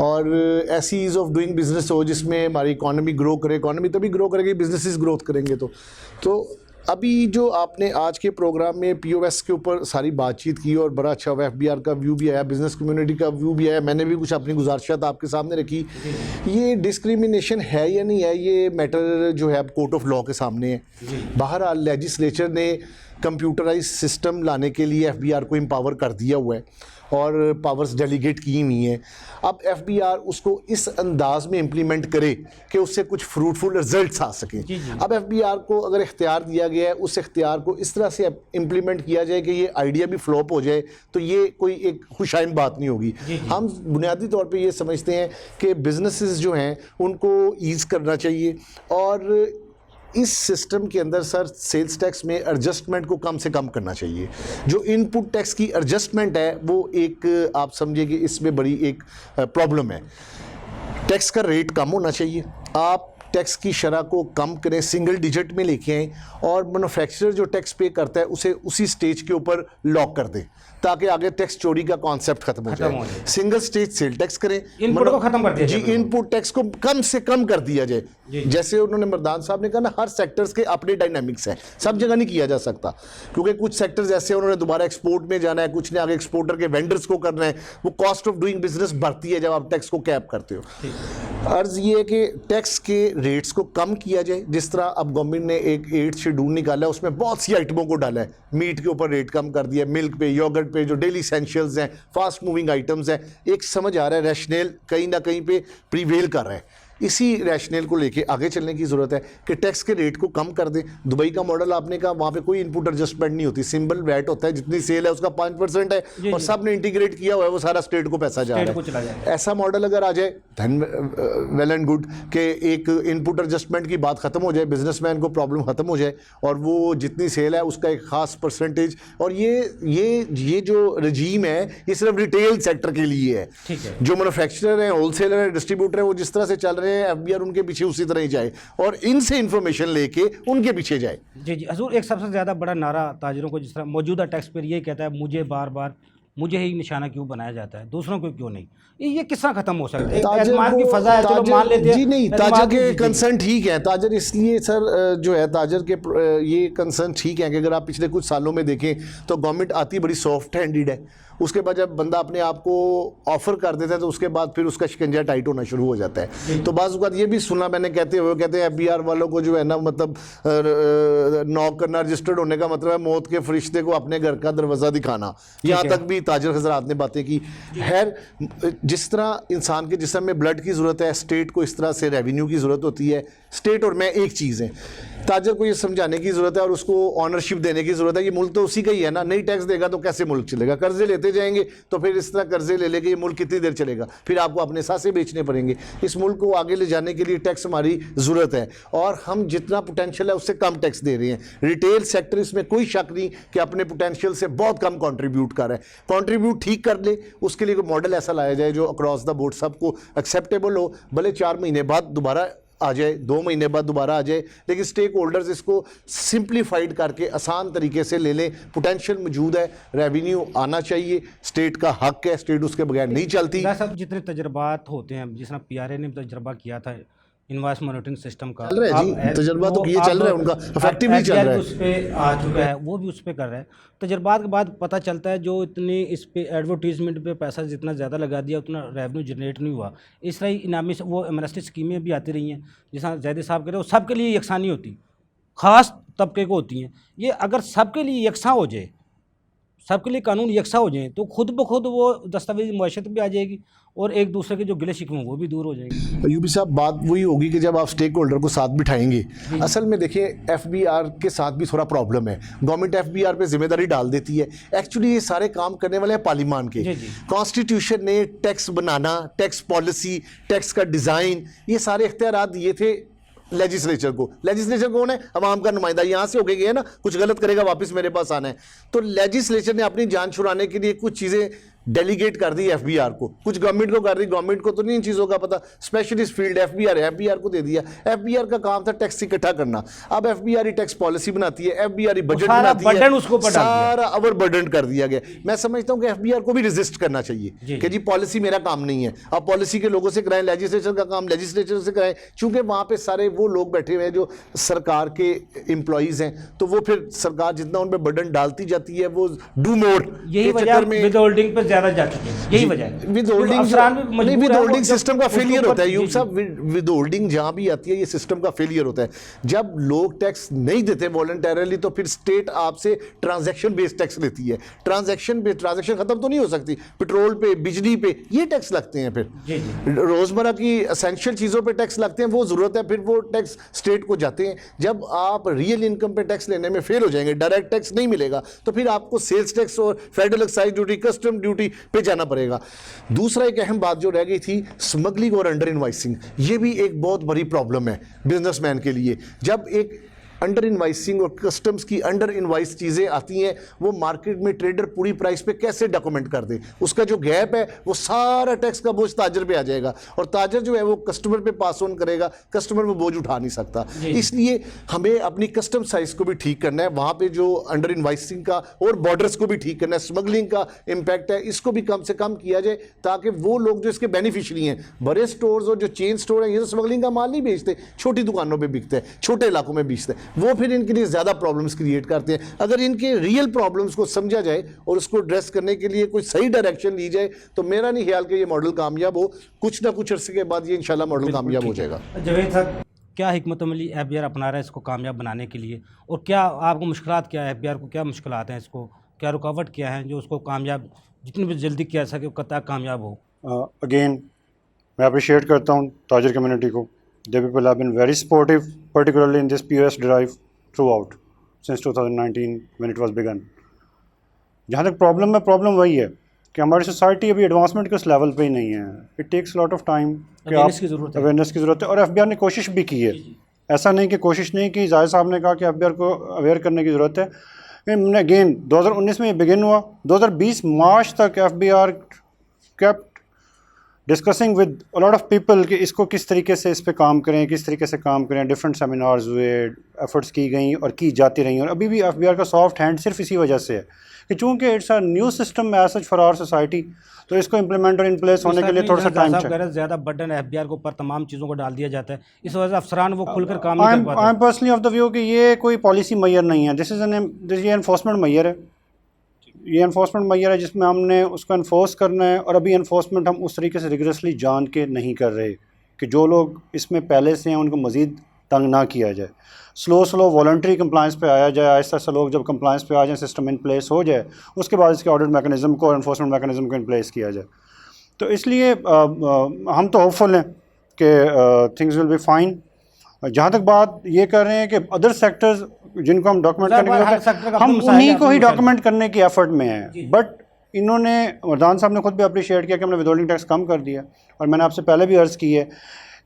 और ऐसी ईज़ ऑफ डूइंग बिजनेस हो जिसमें हमारी इकॉनमी ग्रो करे। इकॉनमी तभी ग्रो करेगी बिजनेसेस ग्रोथ करेंगे। तो अभी जो आपने आज के प्रोग्राम में POS के ऊपर सारी बातचीत की और बड़ा अच्छा FBR का व्यू भी आया, बिजनेस कम्युनिटी का व्यू भी आया, मैंने भी कुछ अपनी गुजारिशात आपके सामने रखी। ये डिस्क्रिमिनेशन है या नहीं है, ये मैटर जो है अब कोर्ट ऑफ लॉ के सामने है। बहरहाल लेजिस्लेचर ने कंप्यूटराइज सिस्टम लाने के लिए FBR को एम्पावर कर दिया हुआ है और पावर्स डेलीगेट की हुई हैं। अब FBR उसको इस अंदाज में इम्प्लीमेंट करे कि उससे कुछ फ्रूटफुल रिजल्ट्स आ सकें। अब FBR को अगर इख्तियार दिया गया है, उस इख्तियार को इस तरह से इम्प्लीमेंट किया जाए कि ये आइडिया भी फ्लॉप हो जाए, तो ये कोई एक खुशाइन बात नहीं होगी। हम बुनियादी तौर पे ये समझते हैं कि बिजनेसेस जो हैं उनको ईज़ करना चाहिए और इस सिस्टम के अंदर सर सेल्स टैक्स में एडजस्टमेंट को कम से कम करना चाहिए। जो इनपुट टैक्स की एडजस्टमेंट है वो एक आप समझिए कि इसमें बड़ी एक प्रॉब्लम है। टैक्स का रेट कम होना चाहिए, आप टैक्स की शरह को कम करें, सिंगल डिजिट में लेके आएँ और मैन्युफैक्चरर जो टैक्स पे करता है उसे उसी स्टेज के ऊपर लॉक कर दें ताकि आगे टैक्स चोरी का कॉन्सेप्ट खत्म हो जाए। सिंगल स्टेज सेल टैक्स करें, इनपुट को खत्म कर दिया जाए। जी, इनपुट टैक्स को कम से कम कर दिया जाए। जैसे उन्होंने मरदान साहब ने कहा ना, हर सेक्टर्स के अपने डायनामिक्स हैं, सब जगह नहीं किया जा सकता क्योंकि कुछ सेक्टर्स ऐसे उन्होंने दोबारा एक्सपोर्ट में जाना है, कुछ ने आगे एक्सपोर्टर के वेंडर्स को करना है, वो कॉस्ट ऑफ डूइंग बिजनेस बढ़ती है जब आप टैक्स को कैप करते हो। अर्ज ये है कि टैक्स के रेट्स को कम किया जाए। जिस तरह अब गवर्नमेंट ने एक 8th शेड्यूल निकाला है, उसमें बहुत सी आइटमों को डाला है। मीट के ऊपर रेट कम कर दिया, मिल्क पे, योगर्ट पे, जो डेली एसेंशियल्स हैं, फास्ट मूविंग आइटम्स हैं। एक समझ आ रहा है रैशनल कहीं ना कहीं पे प्रीवेल कर रहा है। इसी रैशनल को लेके आगे चलने की ज़रूरत है कि टैक्स के रेट को कम कर दें। दुबई का मॉडल आपने कहा, वहाँ पे कोई इनपुट एडजस्टमेंट नहीं होती, सिंपल वैट होता है, जितनी सेल है उसका 5% है और सब ने इंटीग्रेट किया हुआ है, वो सारा स्टेट को पैसा जा रहा है। ऐसा मॉडल अगर आ जाए धन वेल एंड गुड कि एक इनपुट एडजस्टमेंट की बात खत्म हो जाए, बिजनेसमैन को प्रॉब्लम खत्म हो जाए और वो जितनी सेल है उसका एक खास परसेंटेज। और ये जो रजीम है ये सिर्फ रिटेल सेक्टर के लिए है। जो मैन्युफैक्चरर है, होलसेलर है, डिस्ट्रीब्यूटर है, वो जिस तरह से चल रहे हैं FBR उनके पीछे उसी तरह ही जाए और इनसे इंफॉर्मेशन लेके उनके पीछे जाए। जी हजूर, एक सबसे ज़्यादा बड़ा नारा ताजरों को, जिस तरह मौजूदा टैक्स पर ये कहता है मुझे बार बार मुझे ही निशाना क्यों बनाया जाता है, दूसरों को क्यों नहीं, ये किस तरह खत्म हो सकता है? एतमाद की फजा है, चलो मान लेते हैं। जी नहीं, ताजर के कंसर्न ठीक है। ताजर इसलिए सर जो है ताजर के ये कंसर्न ठीक है कि अगर आप पिछले कुछ सालों में देखें तो गवर्नमेंट आती बड़ी सॉफ्ट हैंडेड है, उसके बाद जब बंदा अपने आप को ऑफर कर देता है तो उसके बाद फिर उसका शिकंजा टाइट होना शुरू हो जाता है। तो बाज़ औक़ात ये भी सुना मैंने कहते हैं FBR वालों को जो है ना, मतलब नॉक करना, रजिस्टर्ड होने का मतलब है मौत के फरिश्ते को अपने घर का दरवाज़ा दिखाना। यहाँ तक भी ताजर हज़रात ने बातें की। खैर, जिस तरह इंसान के जिस्म में ब्लड की ज़रूरत है, स्टेट को इस तरह से रेवेन्यू की ज़रूरत होती है। स्टेट और मैं एक चीज़ है, ताजर को ये समझाने की ज़रूरत है और उसको ऑनरशिप देने की ज़रूरत है। ये मुल्क तो उसी का ही है ना, नहीं टैक्स देगा तो कैसे मुल्क चलेगा? कर्जे लेते जाएंगे तो फिर इस तरह कर्जे ले लेके ये मुल्क कितनी देर चलेगा? फिर आपको अपने सासे बेचने पड़ेंगे। इस मुल्क को आगे ले जाने के लिए टैक्स हमारी ज़रूरत है और हम जितना पोटेंशियल है उससे कम टैक्स दे रहे हैं। रिटेल सेक्टर, इसमें कोई शक नहीं कि अपने पोटेंशियल से बहुत कम कंट्रीब्यूट कर रहा है। कंट्रीब्यूट ठीक कर ले, उसके लिए कोई मॉडल ऐसा लाया जाए जो अक्रॉस द बोर्ड सबको एक्सेप्टेबल हो। भले 4 महीने बाद दोबारा आ जाए, 2 महीने बाद दोबारा आ जाए, लेकिन स्टेक होल्डर्स इसको सिंप्लीफाइड करके आसान तरीके से ले लें। पोटेंशियल मौजूद है, रेवेन्यू आना चाहिए, स्टेट का हक है, स्टेट उसके बगैर नहीं चलती। सब जितने तजुर्बात होते हैं, जिस तरह PRA ने तजुर्बा किया था इनवॉइस मॉनिटरिंग सिस्टम का, चल रहा है जी, तजुर्बा तो ये चल रहा है उनका, इफेक्टिवली चल रहा है, उस पे आ चुका है, वो भी उस पे कर रहा है। तजुर्बात के बाद पता चलता है जो इतनी इस पे एडवर्टीजमेंट पे पैसा जितना ज़्यादा लगा दिया उतना रेवेन्यू जनरेट नहीं हुआ। इस तरह इनामी वो एमनेस्टी स्कीमें भी आती रही हैं, जिस जैदी साहब कह रहे हो, सबके लिए यकसा नहीं होती, ख़ास तबके को होती हैं। ये अगर सबके लिए यकसा हो जाए, सबके लिए कानून यकसा हो जाए तो खुद ब खुद वो दस्तावेजी मुआशरत भी आ जाएगी और एक दूसरे के जो गिले शिकवे वो भी दूर हो जाएंगे। यूपी साहब, बात वही होगी कि जब आप स्टेक होल्डर को साथ बिठाएंगे। असल में देखिए, FBR के साथ भी थोड़ा प्रॉब्लम है। गवर्नमेंट FBR पे जिम्मेदारी डाल देती है। एक्चुअली ये सारे काम करने वाले हैं पार्लियामान के। कॉन्स्टिट्यूशन ने टैक्स बनाना, टैक्स पॉलिसी, टैक्स का डिज़ाइन, ये सारे इख्तियारात दिए थे लेजिस्लेचर को। लेजिस्लेचर कौन है? अवाम का नुमाइंदा। यहाँ से होके गया ना, कुछ गलत करेगा वापस मेरे पास आना है। तो लेजिस्लेचर ने अपनी जान छुड़ाने के लिए कुछ चीज़ें डेलीगेट कर दी एफबीआर को, कुछ गवर्नमेंट को कर दी, गवर्नमेंट को तो नहीं इन चीज़ों का पता, स्पेशलिस्ट फील्ड एफबीआर है, एफबीआर को दे दिया। एफबीआर का काम था टैक्स इकट्ठा करना, अब एफबीआर ही टैक्स पॉलिसी बनाती है, एफबीआर ही बजट बनाती है, सारा ओवर बर्डन कर दिया गया। मैं समझता हूं कि एफबीआर को भी रेजिस्ट करना चाहिए कि जी पॉलिसी मेरा काम नहीं है, अब पॉलिसी के लोगों से कराएं, लेजिस्लेचर का काम लेजिस्लेचर से कराएं, क्योंकि वहां पे सारे वो लोग बैठे हुए हैं जो सरकार के एम्प्लॉइज हैं, तो वो फिर सरकार जितना उन पे बर्डन डालती जाती है वो डू मोर, यही वजह विद होल्डिंग पे ज्यादा जा चुके हैं, यही वजह है। विद होल्डिंग सिस्टम का फेलियर होता है यूब साहब, विद होल्डिंग जहां भी आती है ये सिस्टम का फेलियर होता है। जब लोग टैक्स नहीं देते वॉलंटरली तो फिर स्टेट आपसे ट्रांजैक्शन बेस्ड टैक्स लेती है, ट्रांजैक्शन खत्म तो नहीं हो सकती, पेट्रोल पे, बिजली पे ये टैक्स लगते हैं, फिर रोजमर्रा की एसेंशियल चीजों पे टैक्स लगते हैं, वो जरूरत है, फिर वो टैक्स स्टेट को जाते हैं। जब आप रियल इनकम पे टैक्स लेने में फेल हो जाएंगे, डायरेक्ट टैक्स नहीं मिलेगा, तो फिर आपको सेल्स टैक्स और federal excise duty, custom duty पे जाना पड़ेगा। दूसरा एक अहम बात जो रह गई थी, स्मगलिंग और अंडर इनवाइसिंग, ये भी एक बहुत बड़ी प्रॉब्लम है बिजनेसमैन के लिए। जब एक अंडर इनवाइसिंग और कस्टम्स की अंडर इनवाइस चीज़ें आती हैं, वो मार्केट में ट्रेडर पूरी प्राइस पे कैसे डॉक्यूमेंट कर दे, उसका जो गैप है वो सारा टैक्स का बोझ ताजर पे आ जाएगा, और ताजर जो है वो कस्टमर पे पास ऑन करेगा, कस्टमर वो बोझ उठा नहीं सकता। इसलिए हमें अपनी कस्टम साइज को भी ठीक करना है, वहाँ पे जो अंडर इनवाइसिंग का और बॉर्डर्स को भी ठीक करना है, स्मगलिंग का इम्पैक्ट है इसको भी कम से कम किया जाए, ताकि वो लोग जो इसके बेनिफिशरी हैं, बड़े स्टोर्स और जो चेन स्टोर हैं, ये तो स्मगलिंग का माल नहीं बेचते, छोटी दुकानों पर बिकते हैं, छोटे इलाकों में बेचते हैं, वो फिर इनके लिए ज़्यादा प्रॉब्लम्स क्रिएट करते हैं। अगर इनके रियल प्रॉब्लम्स को समझा जाए और उसको एड्रेस करने के लिए कोई सही डायरेक्शन ली जाए, तो मेरा नहीं ख्याल कि ये मॉडल कामयाब हो, कुछ ना कुछ अर्से के बाद ये इंशाल्लाह मॉडल कामयाब हो जाएगा। जवेद साहब, क्या हिकमत अमली एफबीआर अपना रहा है इसको कामयाब बनाने के लिए, और क्या आपको मुश्किलात क्या है, एफबीआर को क्या मुश्किलात हैं, इसको क्या रुकावट क्या है जो उसको कामयाब जितनी भी जल्दी किया सके वो कतई कामयाब हो? अगेन मैं अप्रिशिएट करता हूँ ताजर कम्युनिटी को, they people have been very supportive particularly in this POS drive throughout since 2019 when it was begun। जहाँ तक प्रॉब्लम है, प्रॉब्लम वही है कि हमारी सोसाइटी अभी एडवांसमेंट के उस लेवल पे ही नहीं है। It takes lot of time कि आप अवेयरनेस की ज़रूरत है, और एफबीआर ने कोशिश भी की है, ऐसा नहीं कि कोशिश नहीं की। जाहिद साहब ने कहा कि एफबीआर को अवेयर करने की ज़रूरत है। अगेन 2019 में ये बिगिन हुआ, 2020 मार्च तक FBR kept discussing with a lot of people कि इसको किस तरीके से इस पे काम करें, किस तरीके से काम करें। डिफरेंट सेमिनार्स हुए, एफर्ट्स की गई और की जाती रही, और अभी भी एफबीआर का सॉफ्ट हैंड सिर्फ इसी वजह से है कि चूँकि it's a new system as such for our society, तो इसको इम्प्लीमेंट और इन प्लेस होने के लिए थोड़ा सा टाइम चाहिए। ज़्यादा बर्डन एफबीआर के ऊपर तमाम चीज़ों को डाल दिया जाता है, इस वजह से अफसरान वो खुलकर काम नहीं कर पाते। I am personally of the view कि ये कोई पॉलिसी मैयर नहीं है, ये एनफोर्समेंट मैयर है, ये एनफोर्समेंट मैयर है जिसमें हमने उसको एनफोर्स करना है। और अभी एनफोर्समेंट हम उस तरीके से रिगरसली जान के नहीं कर रहे कि जो लोग इसमें पहले से हैं उनको मज़ीद तंग ना किया जाए। स्लो वॉलंटरी कंप्लाइंस पे आया जाए, आहिस्ता आहिस्ता लोग जब कंप्लाइंस पे आ जाए, सिस्टम इन प्लेस हो जाए, उसके बाद इसके ऑडिट मैकेनिज़्म को, एनफोर्समेंट मैकेनिज़्म को इन प्लेस किया जाए। तो इसलिए हम तो होपफुल हैं कि थिंग्स विल बी फाइन। जहाँ तक बात ये कर रहे हैं कि अदर सेक्टर्स जिनको हम डॉक्यूमेंट करने, हम उन्हीं को ही डॉक्यूमेंट करने की एफर्ट में हैं। बट इन्होंने, मरदान साहब ने खुद भी अप्रिशिएट किया कि हमने विदहोल्डिंग टैक्स कम कर दिया, और मैंने आपसे पहले भी अर्ज़ की है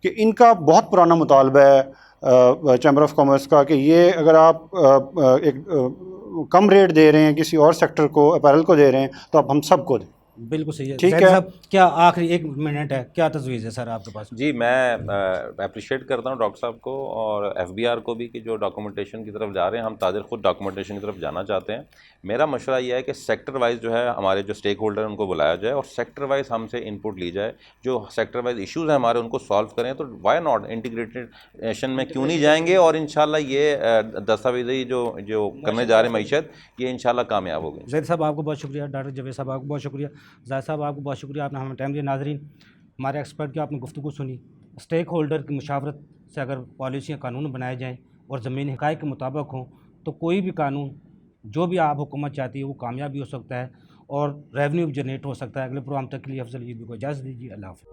कि इनका बहुत पुराना मुतालबा है चैम्बर ऑफ कॉमर्स का कि ये अगर आप एक कम रेट दे रहे हैं किसी और सेक्टर को, अपैरल को दे रहे हैं, तो आप हम सब को दें। बिल्कुल सही है। ठीक है, क्या आखिरी 1 मिनट है, क्या तजवीज़ है सर आपके पास? जी, मैं अप्रिशिएट करता हूँ डॉक्टर साहब को और एफबीआर को भी कि जो डॉक्यूमेंटेशन की तरफ जा रहे हैं। हम ताजर खुद डॉक्यूमेंटेशन की तरफ जाना चाहते हैं। मेरा मशवरा यह है कि सेक्टर वाइज जो है हमारे जो स्टेक होल्डर हैं उनको बुलाया जाए और सेक्टर वाइज हमसे इनपुट ली जाए, जो सेक्टर वाइज इश्यूज़ हैं हमारे उनको सॉल्व करें। तो वाई नॉट इंटीग्रेटेड में क्यों नहीं जाएंगे, और इंशाल्लाह ये दस्तावेज़ी जो करने जा रहे हैं मईशत, ये इंशाल्लाह कामयाब होगी। ज़ैद साहब आपको बहुत शुक्रिया, डॉक्टर जवेद साहब आपको बहुत शुक्रिया, जाहिद साहब आपको बहुत शुक्रिया, आपने हमें टाइम दिया। नाजरीन, हमारे एक्सपर्ट की आपने गुफ्तगू सुनी। स्टेक होल्डर की मुशावरत से अगर पॉलिसियाँ कानून बनाए जाएँ और ज़मीनी हक़ाइक़ के मुताबिक हों, तो कोई भी कानून जो भी आप हुकूमत चाहती है वो कामयाब भी हो सकता है और रेवेन्यू भी जनरेट हो सकता है। अगले प्रोग्राम तक के लिए अफजल यूबी को इजाज़त दीजिए। अल्लाह हाफ़िज़।